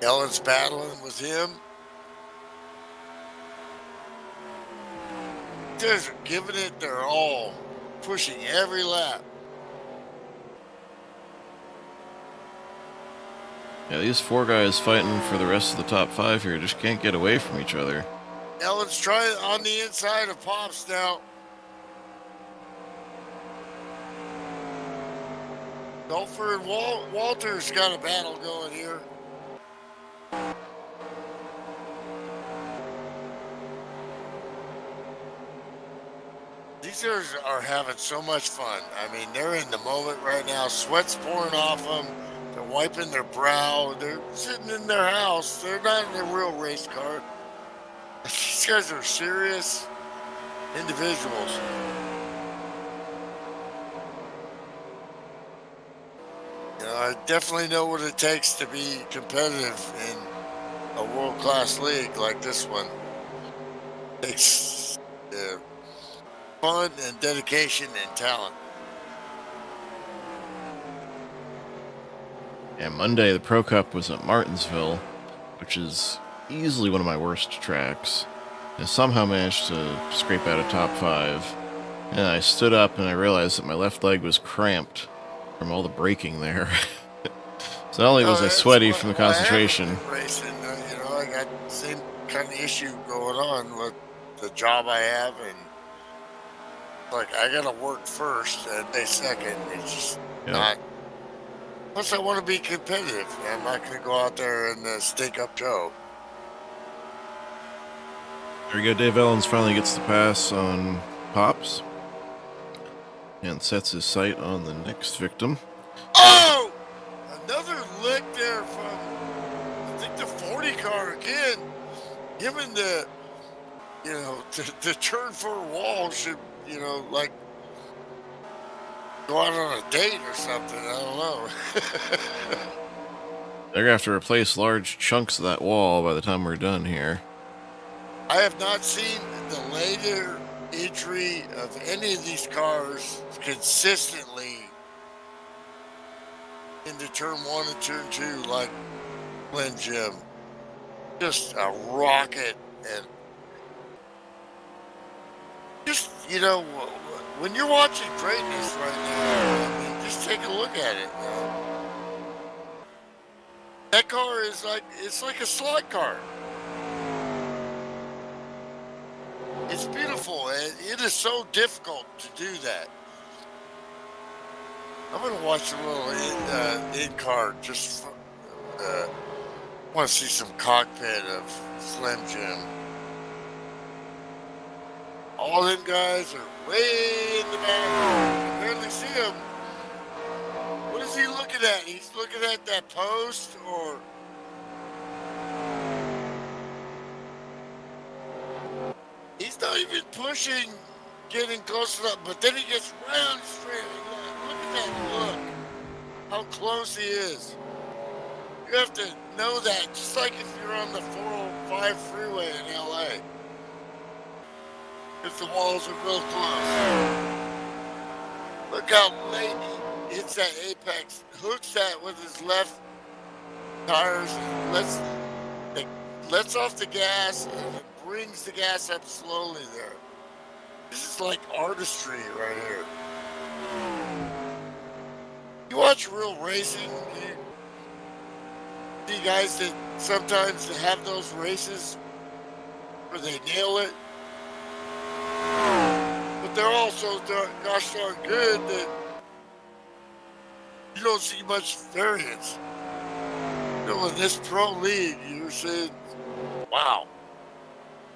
Ellen's battling with him. They're giving it their all, pushing every lap. Yeah, these 4 guys fighting for the rest of the top 5 here just can't get away from each other. Ellen's trying on the inside of Pops now. Dolfer and Walter's got a battle going here. These guys are having so much fun. I mean, they're in the moment right now. Sweat's pouring off them. They're wiping their brow. They're sitting in their house. They're not in a real race car. These guys are serious individuals. I definitely know what it takes to be competitive in a world-class league like this one. It takes fun and dedication and talent. And Monday, the Pro Cup was at Martinsville, which is easily one of my worst tracks. I somehow managed to scrape out a top 5. And I stood up and I realized that my left leg was cramped from all the braking there. So not only was I sweaty from the concentration. Racing, I got the same kind of issue going on with the job I have, and like I gotta work first and they second. It's just not. Plus, I want to be competitive. I'm not gonna go out there and stink up Joe. There we go. Dave Ellens finally gets the pass on Pops and sets his sight on the next victim. Oh! Another lick there from, I think, the 40 car again. Him and the turn 4 wall should, like go out on a date or something. I don't know. They're going to have to replace large chunks of that wall by the time we're done here. I have not seen the later entry of any of these cars consistently into turn 1 and turn 2 like Slim Jim. Just a rocket, and just when you're watching greatness right now, I mean, just take a look at it. That car is it's like a slot car. It's beautiful, and it is so difficult to do that. I'm gonna watch a little in-car just want to see some cockpit of Slim Jim. All them guys are way in the back. I barely see him. What is he looking at? He's looking at that post, or he's not even pushing, getting close enough, but then he gets round straight. Look at that look. How close he is. You have to know that, just like if you're on the 405 freeway in LA. If the walls are real close. Look how late he hits that apex, hooks that with his left tires, and lets off the gas, and brings the gas up slowly there. This is like artistry right here. You watch real racing, you see guys that sometimes have those races where they nail it, but they're also gosh darn good that you don't see much variance. You know, in this pro league, you're saying, wow,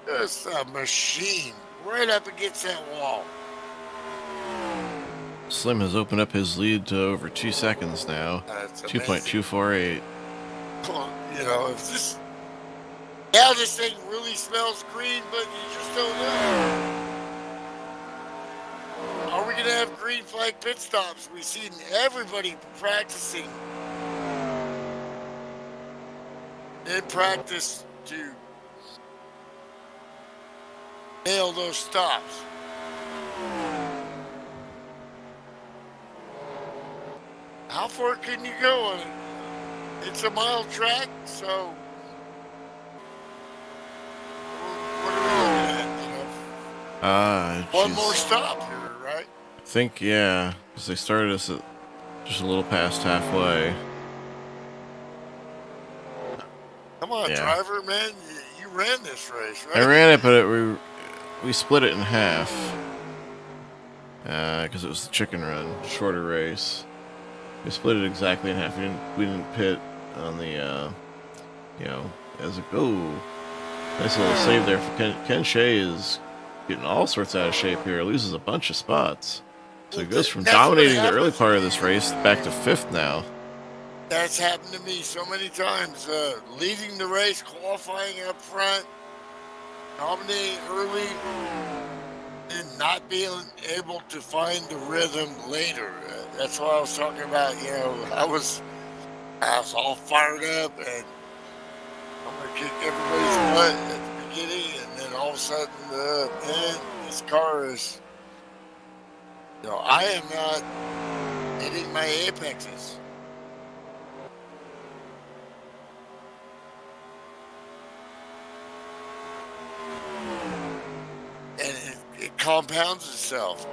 that's a machine right up against that wall. Slim has opened up his lead to over 2 seconds now. 2.248. Well, you know, if this now this thing really smells green, but you just don't know. Are we gonna have green flag pit stops? We've seen everybody practicing in practice to nail those stops. How far can you go on it? It's a mile track, so what are we looking at? You know? One more stop here, right? I think, yeah, because they started us at just a little past halfway. Come on, driver, man, you ran this race, right? I ran it, but we split it in half because it was the chicken run, shorter race. We split it exactly in half. We didn't pit on the, you know, as a go. Nice little save there for Ken Shea is getting all sorts out of shape here. Loses a bunch of spots. So he goes from dominating the early part of this race back to 5th now. That's happened to me so many times. Leading the race, qualifying up front, dominating early, and not being able to find the rhythm later. That's what I was talking about. You know, I was all fired up, and I'm gonna kick everybody's butt at the beginning, and then all of a sudden, man, this car is, you know, I am not hitting my apexes. And it compounds itself.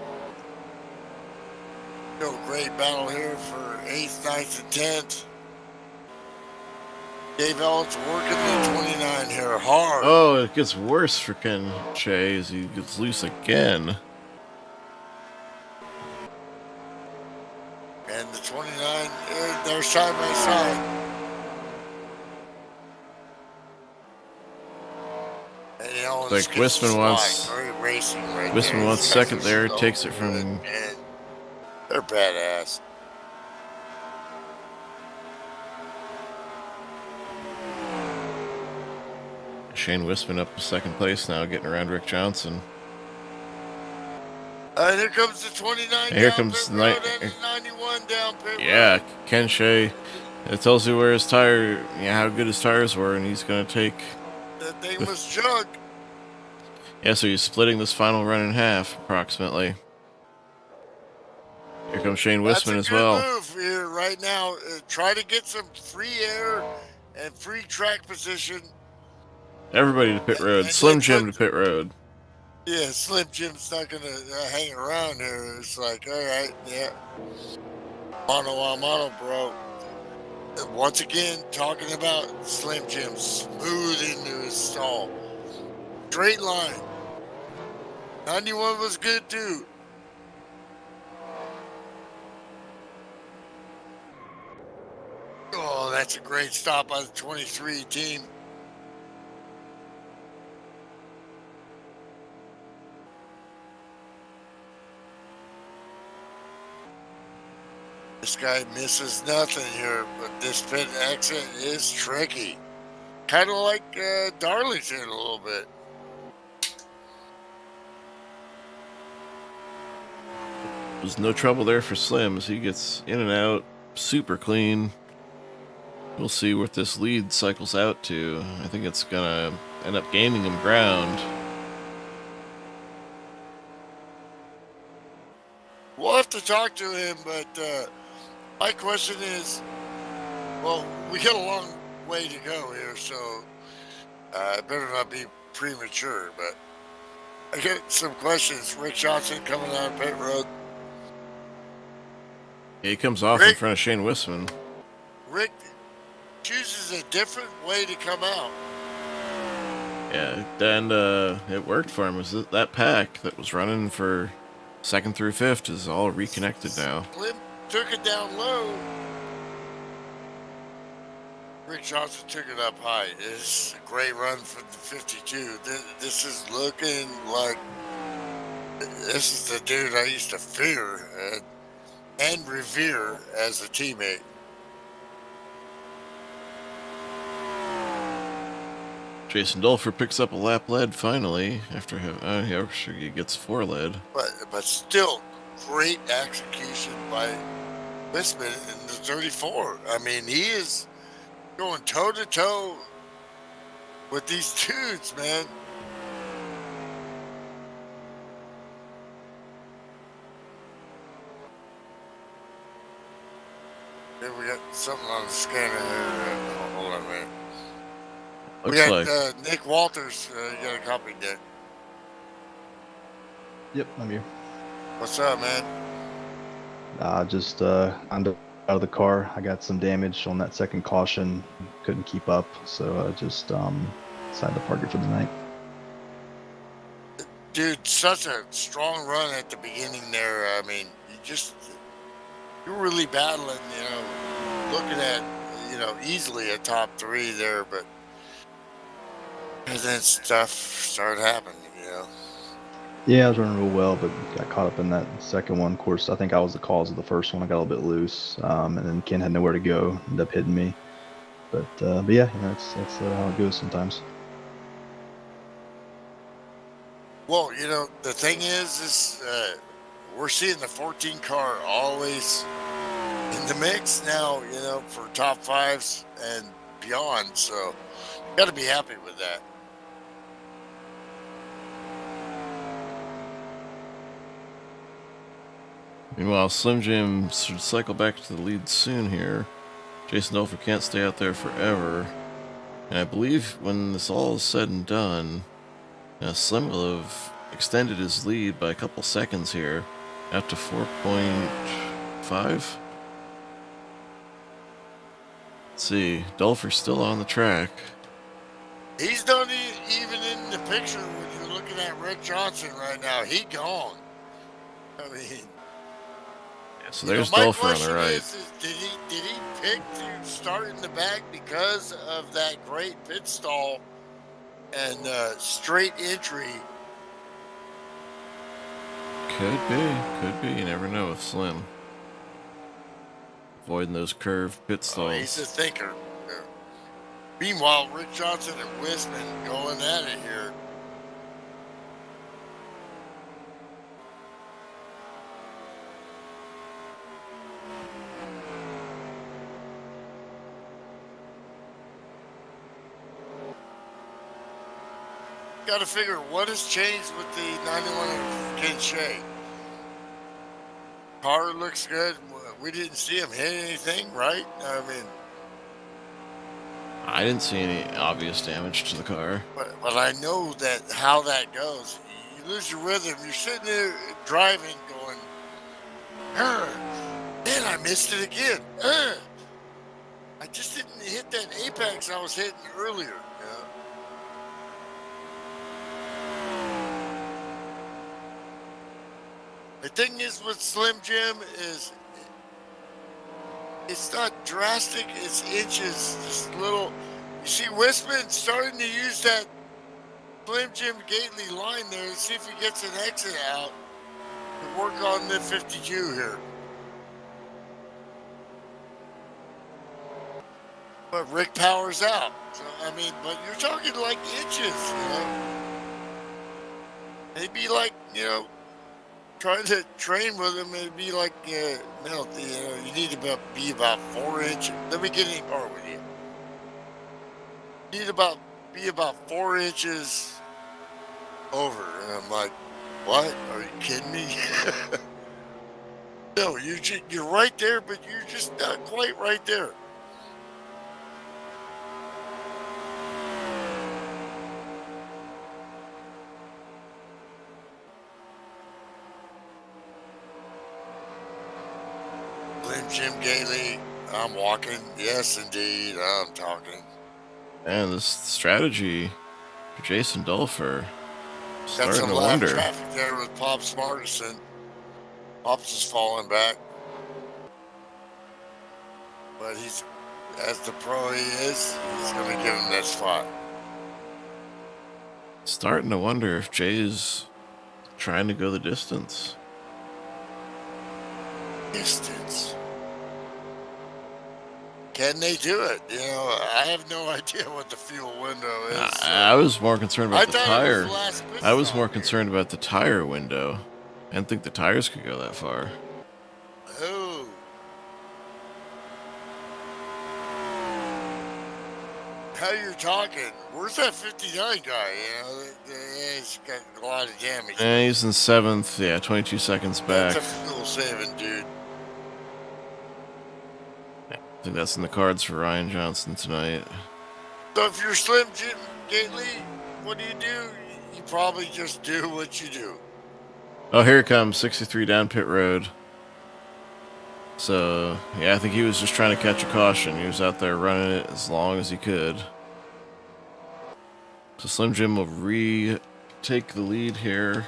No great battle here for 8th, 9th, and 10th. Dave Ellitt's working the 29 here hard. Oh, it gets worse for Ken Shea as he gets loose again. And the 29, they're side by side. And, you know, like Wisman wants second there, so takes it from. And they're badass. Shane Wisman up to 2nd place now, getting around Rick Johnson. Here comes the 29 and here down comes pit road and the 91 down pit road. road. Ken Shea. It tells you where his tire, how good his tires were, and he's going to take. That thing was junk. Yeah, so he's splitting this final run in half, approximately. Here comes Shane Wisman as well. That's a good move here right now. Try to get some free air and free track position. Everybody to pit road. Slim Jim to pit road. Yeah, Slim Jim's not going to hang around here. It's like, all right, yeah. Mano a mano, bro. Once again, talking about Slim Jim, smooth into his stall. Straight line. 91 was good too. Oh, that's a great stop by the 23 team. This guy misses nothing here, but this pit exit is tricky. Kind of like Darlington a little bit. There's no trouble there for Slim as he gets in and out super clean. We'll see what this lead cycles out to. I think it's gonna end up gaining him ground. We'll have to talk to him, but my question is, well, we got a long way to go here, so I better not be premature, but I got some questions. Rick Johnson coming out of pit road. He comes off in front of Shane Wisman. Rick chooses a different way to come out. Yeah, and it worked for him. Was that pack that was running for second through fifth is all reconnected now. Slim took it down low. Rick Johnson took it up high. It's a great run for the 52. This is looking like this is the dude I used to fear and revere as a teammate. Jason Dulfer picks up a lap lead finally after he gets 4 lead. But still, great execution by Wisman in the 34. I mean, he is going toe to toe with these dudes, man. Here we got something on the scanner here. Hold on a minute. Looks we got like Nick Walters. You got a copy, Nick. Yep, I'm here. What's up, man? Just I'm out of the car. I got some damage on that second caution. Couldn't keep up, so just decided to park it for the night. Dude, such a strong run at the beginning there. I mean, you're really battling, looking at, easily a top 3 there, but and then stuff started happening, Yeah, I was running real well, but got caught up in that second one. Of course, I think I was the cause of the first one. I got a little bit loose, and then Ken had nowhere to go. Ended up hitting me. But yeah, that's how it goes sometimes. Well, the thing is we're seeing the 14 car always in the mix now, for top 5s and beyond. So, got to be happy with that. Meanwhile, Slim Jim should cycle back to the lead soon here. Jason Dulfer can't stay out there forever. And I believe when this all is said and done, Slim will have extended his lead by a couple seconds here, out to 4.5. Let's see, Dulfer's still on the track. He's not even in the picture when you're looking at Rick Johnson right now. He gone. I mean... So there's Dulfer on the right. Is, did he pick to start in the back because of that great pit stall and straight entry? Could be. You never know with Slim. Avoiding those curved pit stalls. Oh, he's a thinker. Meanwhile, Rick Johnson and Wisman going at it here. Got to figure what has changed with the 91 of Ken Shea. Car looks good. We didn't see him hit anything, right? I didn't see any obvious damage to the car. But I know that how that goes. You lose your rhythm. You're sitting there driving going, man, I missed it again. I just didn't hit that apex I was hitting earlier. The thing is with Slim Jim is it's not drastic, it's inches, just little. You see, Wisman starting to use that Slim Jim Gately line there and see if he gets an exit out to work on the 52 here. But Rick powers out. So, I mean, but you're talking like inches, Maybe like, trying to train with him, it'd be like, you need to be about 4 inches. Let me get any part with you. You need be about 4 inches over. And I'm like, what? Are you kidding me? No, you're right there, but you're just not quite right there. Jim Gately, I'm walking. Yes, indeed, I'm talking. And this strategy for Jason Dulfer. Got Starting some to live wonder. traffic there with Pops Martison. Pops is falling back. But he's, as the pro he is, he's going to give him that spot. Starting to wonder if Jay's trying to go the distance. Distance. Can they do it? I have no idea what the fuel window is. I was more concerned about the tire. I was more here. concerned about the tire window. I didn't think the tires could go that far. Oh. How you're talking? Where's that 59 guy? He's got a lot of damage. He's in 7th. Yeah, 22 seconds back. That's a fuel saving, dude. I think that's in the cards for Ryan Johnson tonight. So if you're Slim Jim Gately, what do? You probably just do what you do. Oh, here it comes. 63 down pit road. So, yeah, I think he was just trying to catch a caution. He was out there running it as long as he could. So Slim Jim will retake the lead here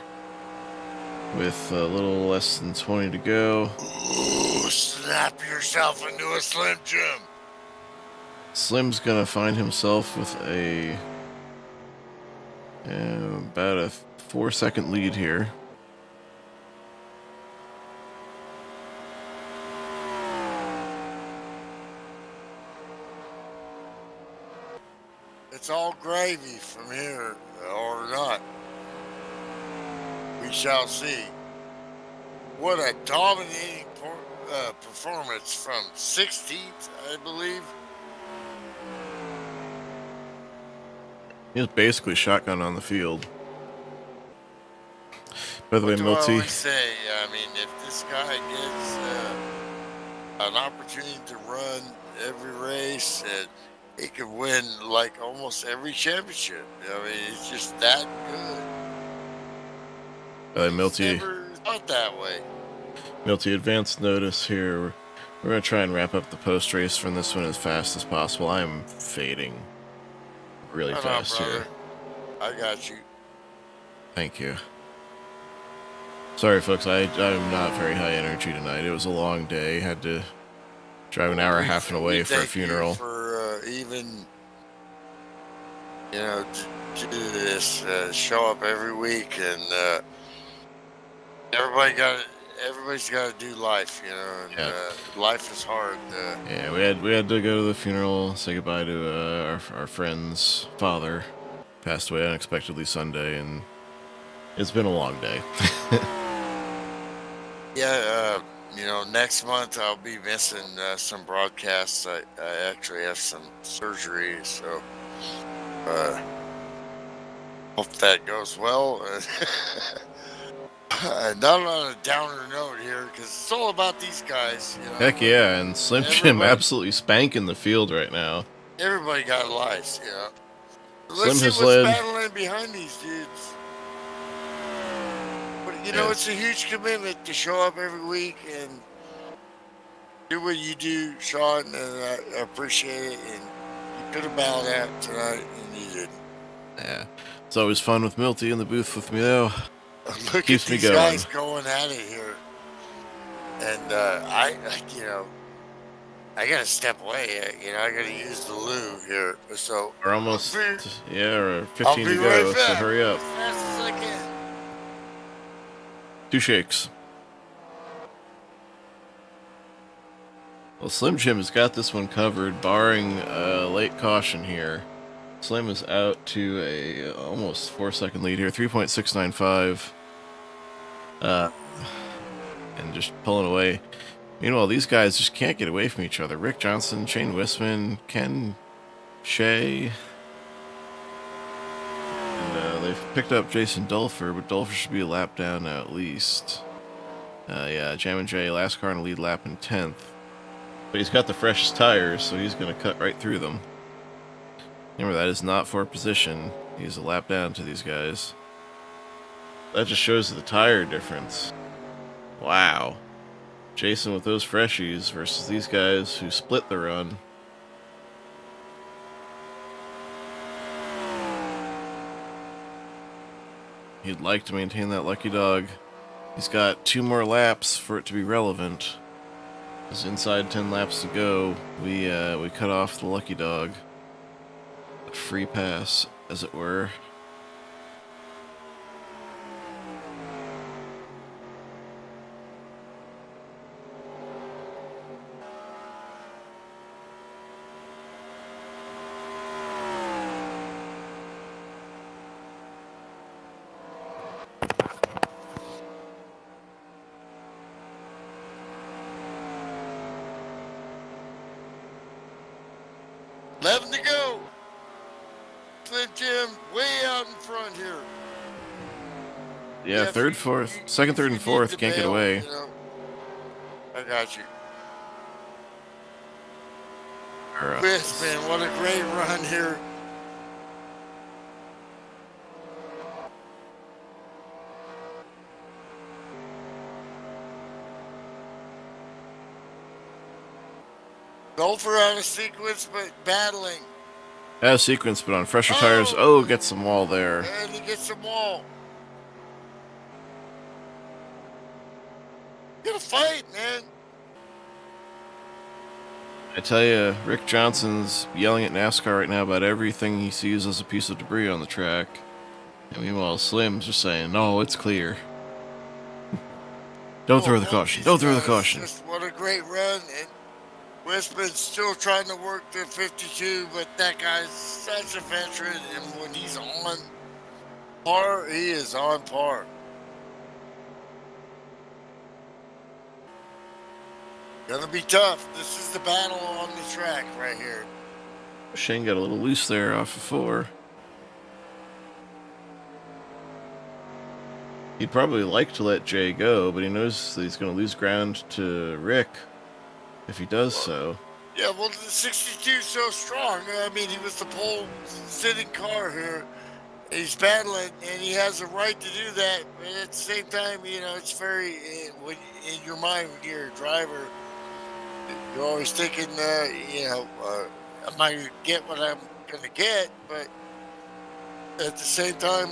with a little less than 20 to go. Ooh, snap yourself into a Slim Jim. Slim's gonna find himself with about a 4-second lead here. It's all gravy from here, or not. We shall see. What a dominating performance from 16th, I believe. He was basically shotgun on the field. By the way, What do I Milty. always say? I mean, if this guy gets an opportunity to run every race, and he could win like almost every championship. I mean, it's just that good. Milty. Never thought that way. Milty, advance notice here. We're going to try and wrap up the post race from this one as fast as possible. I'm fading really fast here. I got you. Thank you. Sorry, folks. I'm not very high energy tonight. It was a long day. Had to drive an hour and a half away for a funeral. For even, to do this, show up every week, and everybody's got to do life, and life is hard. Yeah, we had to go to the funeral, say goodbye to our friend's father. Passed away unexpectedly Sunday, and it's been a long day. Yeah, next month I'll be missing some broadcasts. I actually have some surgery, so hope that goes well. Not on a downer note here, because it's all about these guys. Heck yeah, and Slim Jim absolutely spanking the field right now. Everybody got lives, Slim Let's see has what's led. battling behind these dudes. But it's a huge commitment to show up every week, and do what you do, Sean, and I appreciate it. And you could have bowed out tonight, and you didn't. Yeah. It's always fun with Milty in the booth with me, though. Look Keeps at me these going. guys going at it here. And I gotta step away. I gotta use the loo here. So We're almost, or 15 I'll to be go, right so back. hurry up. As fast as I can. 2 shakes. Well, Slim Jim has got this one covered, barring late caution here. Slim is out to a almost 4-second lead here, 3.695. And just pulling away. Meanwhile, these guys just can't get away from each other. Rick Johnson, Shane Wisman, Ken Shea. And they've picked up Jason Dulfer, but Dulfer should be a lap down now at least. Yeah, Jam and Jay, last car in the lead lap in 10th. But he's got the freshest tires, so he's going to cut right through them. Remember, that is not for position. He's a lap down to these guys. That just shows the tire difference. Wow. Jason with those freshies versus these guys who split the run. He'd like to maintain that lucky dog. He's got 2 more laps for it to be relevant. There's inside 10 laps to go. We cut off the lucky dog. A free pass, as it were. Eleven to go. Slim Jim way out in front here. Yeah, third, fourth. Second, third, and fourth can't get away. I got you. Or, Man, what a great run here. Golfer out of sequence, but battling. out of sequence, but on fresher tires. Oh, gets some wall there. And he gets some wall. Gonna fight, man. I tell you, Rick Johnson's yelling at NASCAR right now about everything he sees as a piece of debris on the track. And meanwhile, Slim's just saying, no, it's clear. Don't throw the caution. Don't throw the caution. Just what a great run. And Wisman's still trying to work the 52, but that guy's such a veteran. And when he's on par, he is on par. Gonna be tough. This is the battle on the track right here. Shane got a little loose there off of 4. He'd probably like to let Jay go, but he knows that he's going to lose ground to Rick if he does so. Yeah, well, the 62 is so strong. I mean, he was the pole sitting car here. He's battling, and he has a right to do that. But at the same time, you know, it's very, when in your mind, when you're a driver, you're always thinking, you know, I might get what I'm going to get, but at the same time,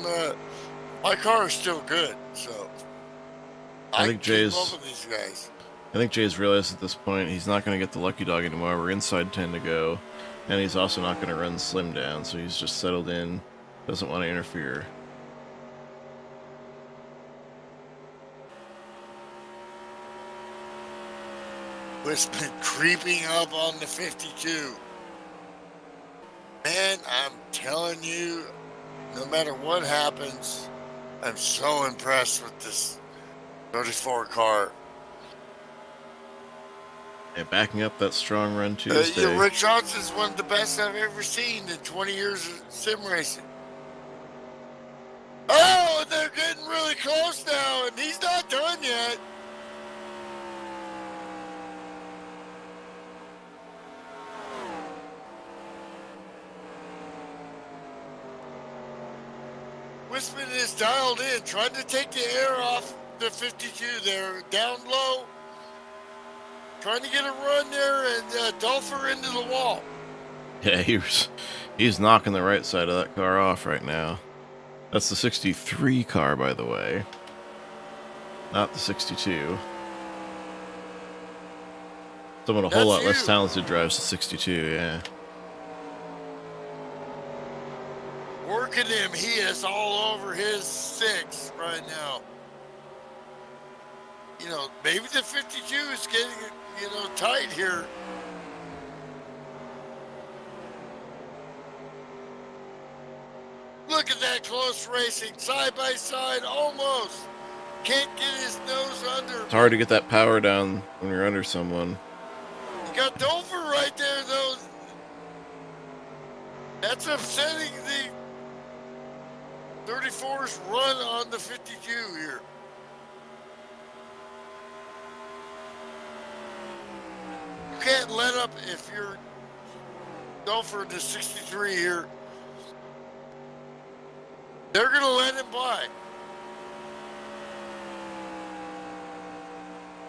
my car is still good. So I think Jay's keep up with these guys. I think Jay's realized at this point he's not going to get the lucky dog anymore. We're inside 10 to go, and he's also not going to run Slim down, so he's just settled in, doesn't want to interfere. Wisman creeping up on the 52. Man, I'm telling you, no matter what happens, I'm so impressed with this 34 car. Yeah, backing up that strong run Tuesday. Yeah, Rick Johnson's one of the best I've ever seen in 20 years of sim racing. Oh, they're getting really close now, and he's not done yet. Wisman is dialed in, trying to take the air off the 52 there, down low. trying to get a run there and Dulfer into the wall. Yeah, he's knocking the right side of that car off right now. That's the 63 car, by the way. Not the 62. Someone a whole lot less talented drives the 62, yeah. Working him, he is all over his 6 right now. You know, maybe the 52 is getting, you know, tight here. Look at that close racing, side by side, almost. Can't get his nose under. It's hard to get that power down when you're under someone. You got Dover right there, though. That's upsetting the 34's run on the 52 here. You can't let up if you're Dover to 63 here. They're going to let him by.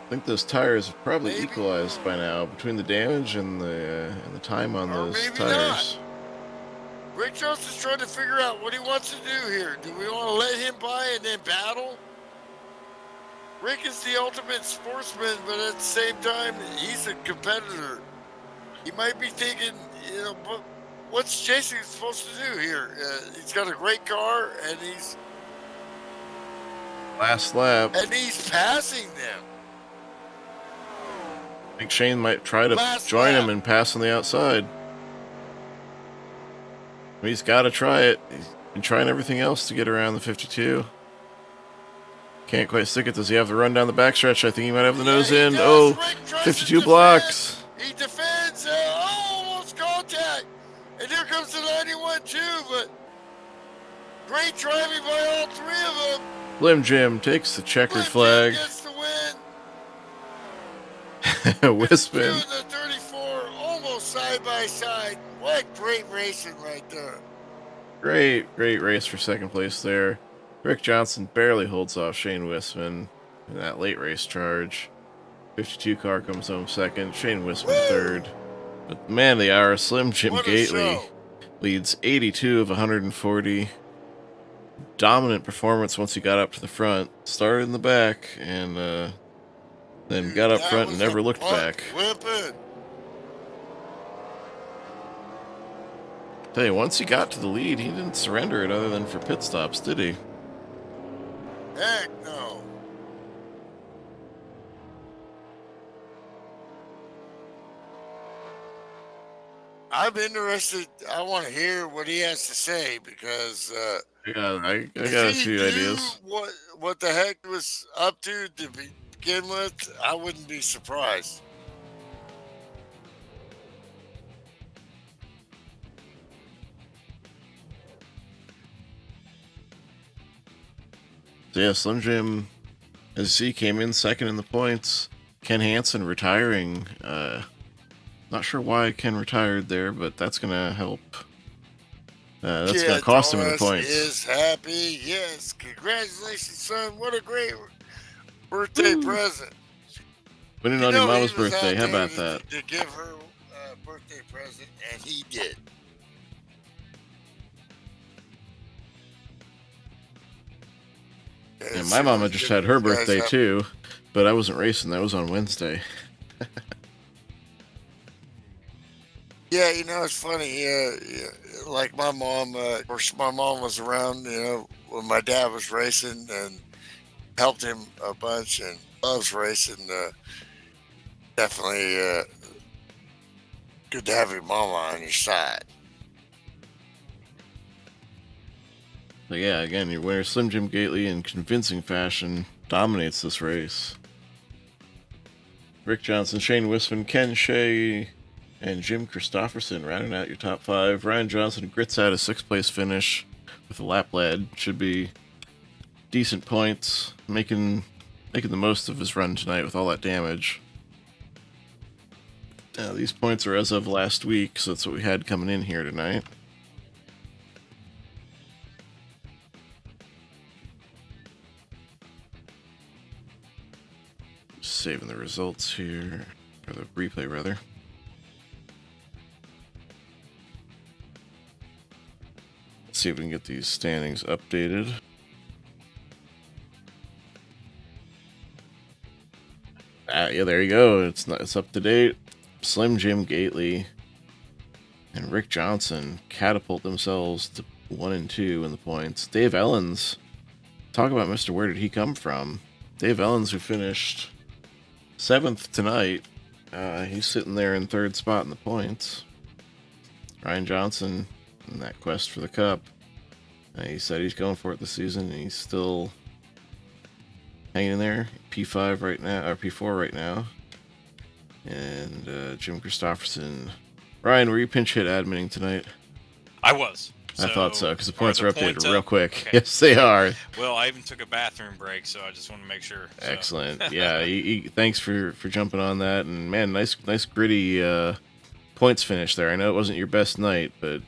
I think those tires have probably equalized by now between the damage and the time on those tires. Not. Rick Jones is trying to figure out what he wants to do here. Do we want to let him by and then battle? Rick is the ultimate sportsman, but at the same time, he's a competitor. He might be thinking, you know, but what's Jason supposed to do here? He's got a great car, and he's last lap, and he's passing them. I think Shane might try to join him and pass on the outside. He's got to try it. He's been trying everything else to get around the 52. Can't quite stick it. Does he have the run down the backstretch? I think he might have the nose in. Oh, 52 blocks. He defends. Almost contact. And here comes the 91 too, but great driving by all 3 of them. Slim Jim takes the checkered flag. Gets the win. Wispin. The 34, almost side by side. What great racing right there. Great race for second place there. Rick Johnson barely holds off Shane Wispin in that late race charge. 52 car comes home second. Shane Wispin third. But man of the hour, Slim Jim Gately leads 82 of 140. Dominant performance once he got up to the front. Started in the back and then got up front and never looked back. Whipping. Tell you, once he got to the lead, he didn't surrender it other than for pit stops, did he? Heck no. I'm interested. I want to hear what he has to say because yeah, I got a few ideas. What the heck was up to begin with, I wouldn't be surprised. So yeah, Slim Jim, as you see, came in second in the points. Ken Hansen retiring. Not sure why Ken retired there, but that's going to help. That's going to cost him the points. Is happy. Yes. Congratulations, son. What a great birthday present. Winning on your mama's birthday. How about that? To give her a birthday present, and he did. Yeah, my mama just had her birthday too, but I wasn't racing. That was on Wednesday. Yeah, you know, it's funny. Like my mom, of course, my mom was around, you know, when my dad was racing and helped him a bunch and loves racing. Definitely good to have your mama on your side. So yeah, again, your winner, Slim Jim Gately, in convincing fashion, dominates this race. Rick Johnson, Shane Wispin, Ken Shea, and Jim Christopherson rounding out your top 5. Ryan Johnson grits out a 6th place finish with a lap lead. Should be decent points, making the most of his run tonight with all that damage. Now, these points are as of last week, so that's what we had coming in here tonight. Saving the results here. or the replay rather. Let's see if we can get these standings updated. Yeah, there you go. It's up to date. Slim Jim Gately and Rick Johnson catapult themselves to 1 and 2 in the points. Dave Ellens, talk about Mr. Where Did He Come From? Dave Ellens, who finished 7th tonight, he's sitting there in 3rd spot in the points. Ryan Johnson in that quest for the cup. He said he's going for it this season, and he's still hanging in there. P5 right now, or P4 right now. And Jim Christopherson. Ryan, were you pinch hit adminning tonight? I was. I thought so, because the points are updated up? real quick. Okay. Yes, they are. Well, I even took a bathroom break, so I just want to make sure. So. Excellent. Yeah, thanks for jumping on that. And, man, nice gritty points finish there. I know it wasn't your best night, but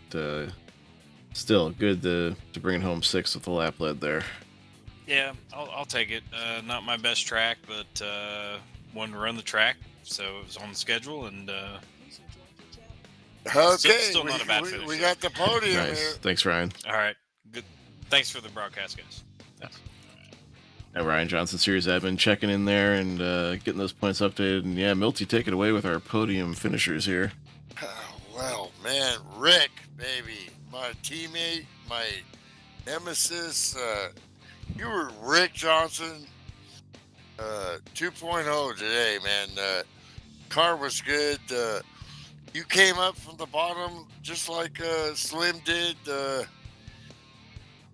still good to bring it home 6th with the lap lead there. Yeah, I'll take it. Not my best track, but wanted to run the track, so it was on the schedule, and Okay, still not a bad finish. We got the podium Nice. here. Thanks, Ryan. All right, good. Thanks for the broadcast, guys. Thanks. And Ryan Johnson, Series Admin, checking in there and getting those points updated. And yeah, Milty, take it away with our podium finishers here. Well, man, Rick, baby, my teammate, my nemesis. You were Rick Johnson 2.0 today, man. Car was good. You came up from the bottom just like Slim did.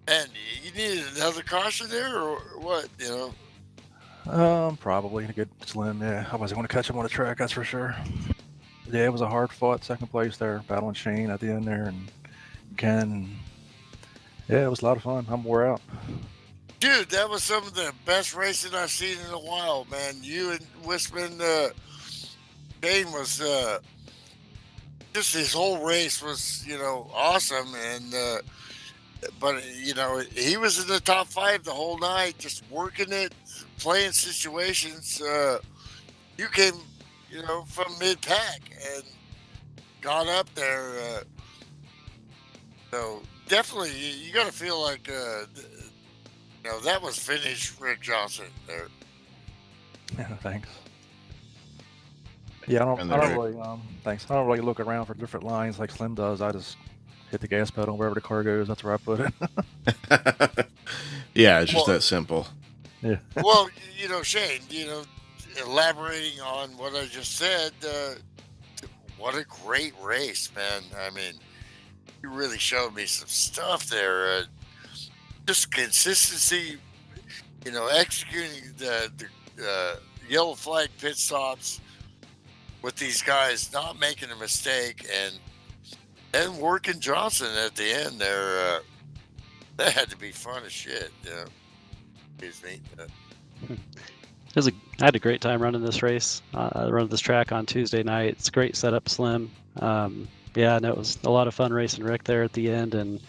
And you needed another caution there, or what? You know? Probably a good Slim. Yeah, I wasn't going to catch him on the track, that's for sure. Yeah, it was a hard fought second place there, battling Shane at the end there, and Ken. And yeah, it was a lot of fun. I'm wore out. Dude, that was some of the best racing I've seen in a while, man. You and Wisman, Shane was just his whole race was, you know, awesome. And but you know, he was in the top 5 the whole night, just working it, playing situations. You came, you know, from mid pack and got up there. So definitely, you got to feel like. You know, that was finished Rick Johnson there. Yeah, thanks. Yeah, I don't really, thanks. I don't really look around for different lines like Slim does. I just hit the gas pedal wherever the car goes. That's where I put it. Yeah, it's just that simple. Yeah. Well, you know, Shane, you know, elaborating on what I just said, what a great race, man. I mean, you really showed me some stuff there. Just consistency, you know, executing the yellow flag pit stops with these guys, not making a mistake, and working Johnson at the end there. That had to be fun as shit, you know. Excuse me. I had a great time running this race, running this track on Tuesday night. It's a great setup, Slim. Yeah, and it was a lot of fun racing Rick there at the end, and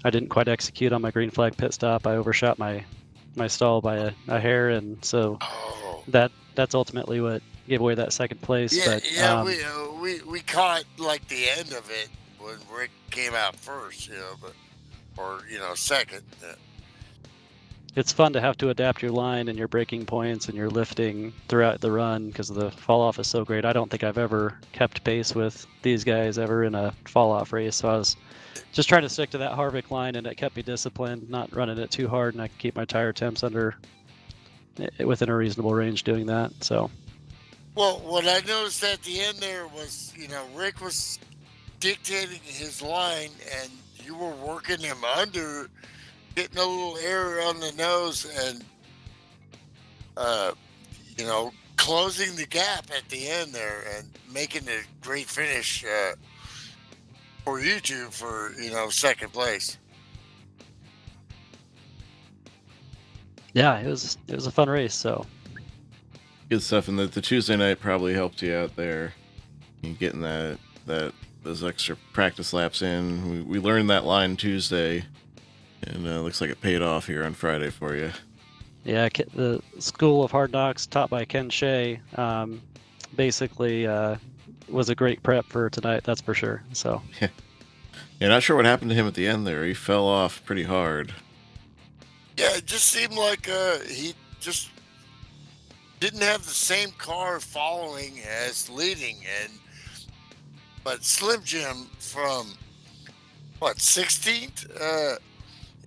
I didn't quite execute on my green flag pit stop. I overshot my stall by a hair, and so that's ultimately what gave away that second place. Yeah, but, yeah, we caught like the end of it when Rick came out first, you know, or you know, second. It's fun to have to adapt your line and your braking points and your lifting throughout the run because the fall off is so great. I don't think I've ever kept pace with these guys ever in a fall off race, so I was just trying to stick to that Harvick line, and it kept me disciplined, not running it too hard, and I could keep my tire temps within a reasonable range doing that. So, well, what I noticed at the end there was, you know, Rick was dictating his line, and you were working him under, getting a little air on the nose, and you know, closing the gap at the end there, and making a great finish. For you two for, you know, second place. Yeah, it was a fun race. So Good stuff, and the Tuesday night probably helped you out there. You getting those extra practice laps in. We learned that line Tuesday, and looks like it paid off here on Friday for you. yeah, the School of Hard Knocks taught by Ken Shea. basically was a great prep for tonight. That's for sure. So Yeah, not sure what happened to him at the end there. He fell off pretty hard. Yeah, it just seemed like he just didn't have the same car following as leading, but Slim Jim from 16th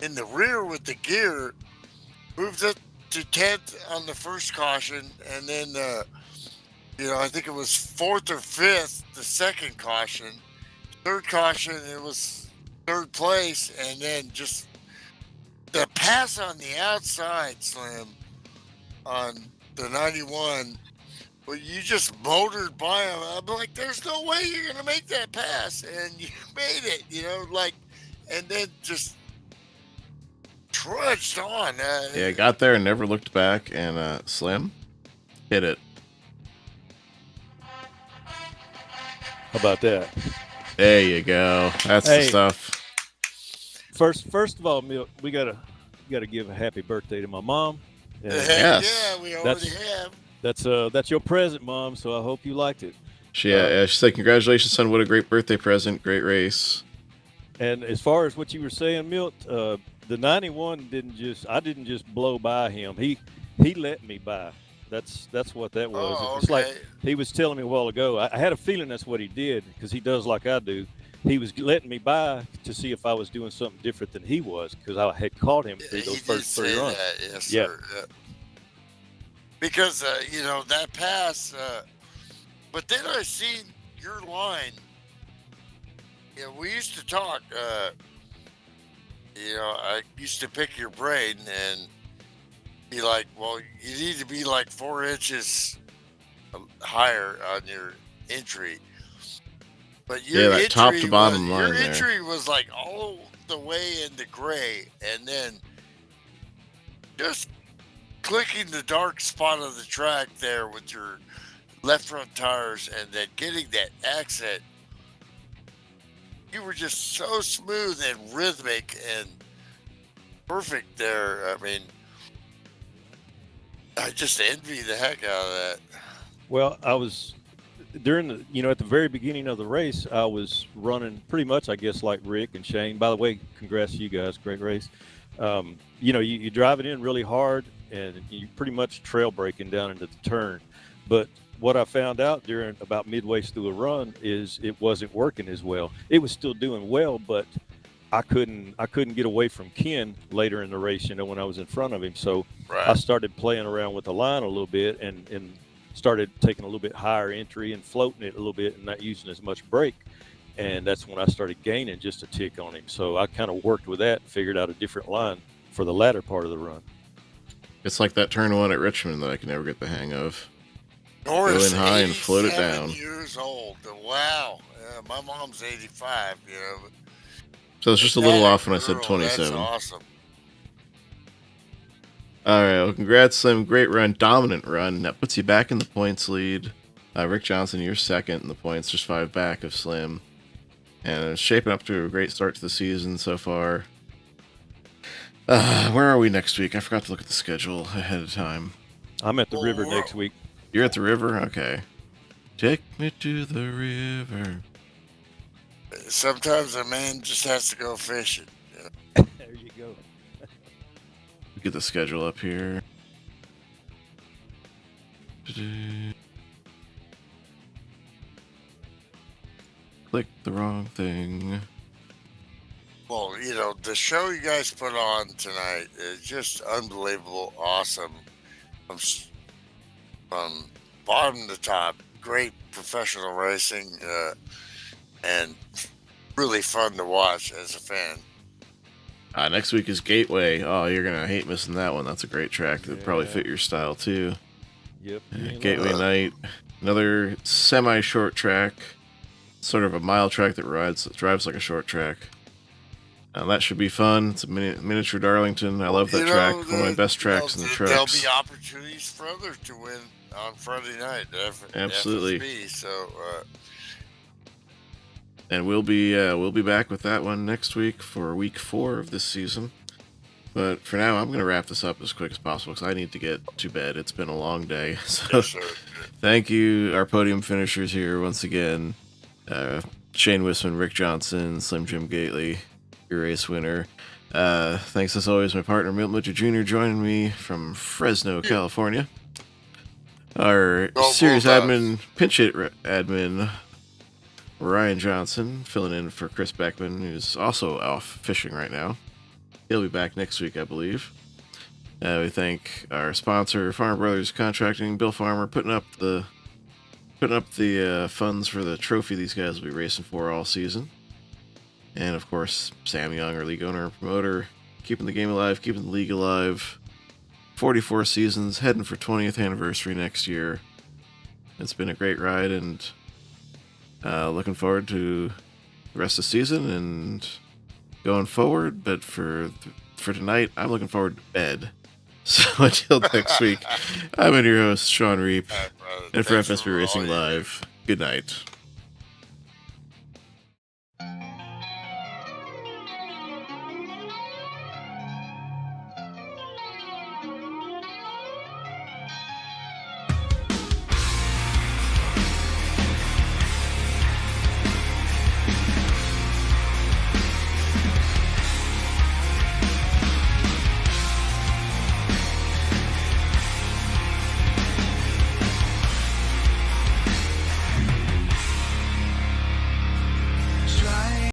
in the rear with the gear moved up to 10th on the first caution, and then I think it was 4th or 5th the second caution. Third caution, it was 3rd place, and then just the pass on the outside, Slim, on the 91. Well, you just motored by him. I'm like, there's no way you're going to make that pass. And you made it, and then just trudged on. Yeah, got there and never looked back, and Slim hit it. How about that? There you go. That's the stuff. First of all, Milt, we gotta give a happy birthday to my mom. Yes. Yeah, we already have. That's your present, Mom. So I hope you liked it. She said, "Congratulations, son! What a great birthday present! Great race." And as far as what you were saying, Milt, the 91 I didn't just blow by him. He let me by. That's what that was. Oh, It's like okay. he was telling me a while ago. I had a feeling that's what he did because he does like I do. He was letting me by to see if I was doing something different than he was because I had caught him through those He first did 3 say runs. that, yes, Yeah. sir. Yeah. Because that pass, but then I seen your line. Yeah, we used to talk. I used to pick your brain and be like, well, you need to be like 4 inches higher on your entry. But your Yeah, that top to entry bottom was, line your there. entry was like all the way into gray, and then just clicking the dark spot of the track there with your left front tires, and then getting that exit. You were just so smooth and rhythmic and perfect there. I mean, I just envy the heck out of that. Well, I was during the, at the very beginning of the race, I was running pretty much, I guess, like Rick and Shane. By the way, congrats to you guys. Great race. You drive it in really hard and you pretty much trail braking down into the turn. But what I found out during about midway through the run is it wasn't working as well. It was still doing well, but I couldn't get away from Ken later in the race, when I was in front of him. So Right. I started playing around with the line a little bit and started taking a little bit higher entry and floating it a little bit and not using as much brake. And that's when I started gaining just a tick on him. So I kind of worked with that and figured out a different line for the latter part of the run. It's like that turn 1 at Richmond that I can never get the hang of. Norris, Go in high and float it 87 down. years old. Wow. Yeah, my mom's 85. But So it's just a little that off when I said girl, 27. That's awesome. All right, well, congrats, Slim. Great run, dominant run. That puts you back in the points lead. Rick Johnson, you're second in the points, just 5 back of Slim. And it's shaping up to a great start to the season so far. Where are we next week? I forgot to look at the schedule ahead of time. I'm at the river next week. You're at the river? Okay. Take me to the river. Sometimes a man just has to go fishing. There you go. Get the schedule up here. Click the wrong thing. Well, the show you guys put on tonight is just unbelievable, awesome. From bottom to top, great professional racing, and really fun to watch as a fan. Next week is Gateway. Oh, you're going to hate missing that one. That's a great track that would probably fit your style, too. Yep. Gateway Night. Another semi-short track. Sort of a mile track that drives like a short track. That should be fun. It's a miniature Darlington. I love that track. One of my best tracks in the trucks. There'll be opportunities for others to win on Friday night. Absolutely. FSB, so And we'll be back with that one next week for week 4 of this season. But for now, I'm going to wrap this up as quick as possible because I need to get to bed. It's been a long day. So yes, sir. Thank you, our podium finishers here once again. Shane Wisman, Rick Johnson, Slim Jim Gately, your race winner. Thanks as always, my partner Milton Mitchell Jr. joining me from Fresno, California. Our series admin, pinch hit admin, Ryan Johnson, filling in for Chris Beckman, who's also off fishing right now. He'll be back next week, I believe. We thank our sponsor, Farmer Brothers Contracting, Bill Farmer, putting up the funds for the trophy these guys will be racing for all season. And of course, Sam Young, our league owner and promoter, keeping the game alive, keeping the league alive. 44 seasons, heading for 20th anniversary next year. It's been a great ride, and looking forward to the rest of the season and going forward. But for tonight, I'm looking forward to bed. So until next week, I'm your host, Sean Reap, and for FSB Racing Live, good night.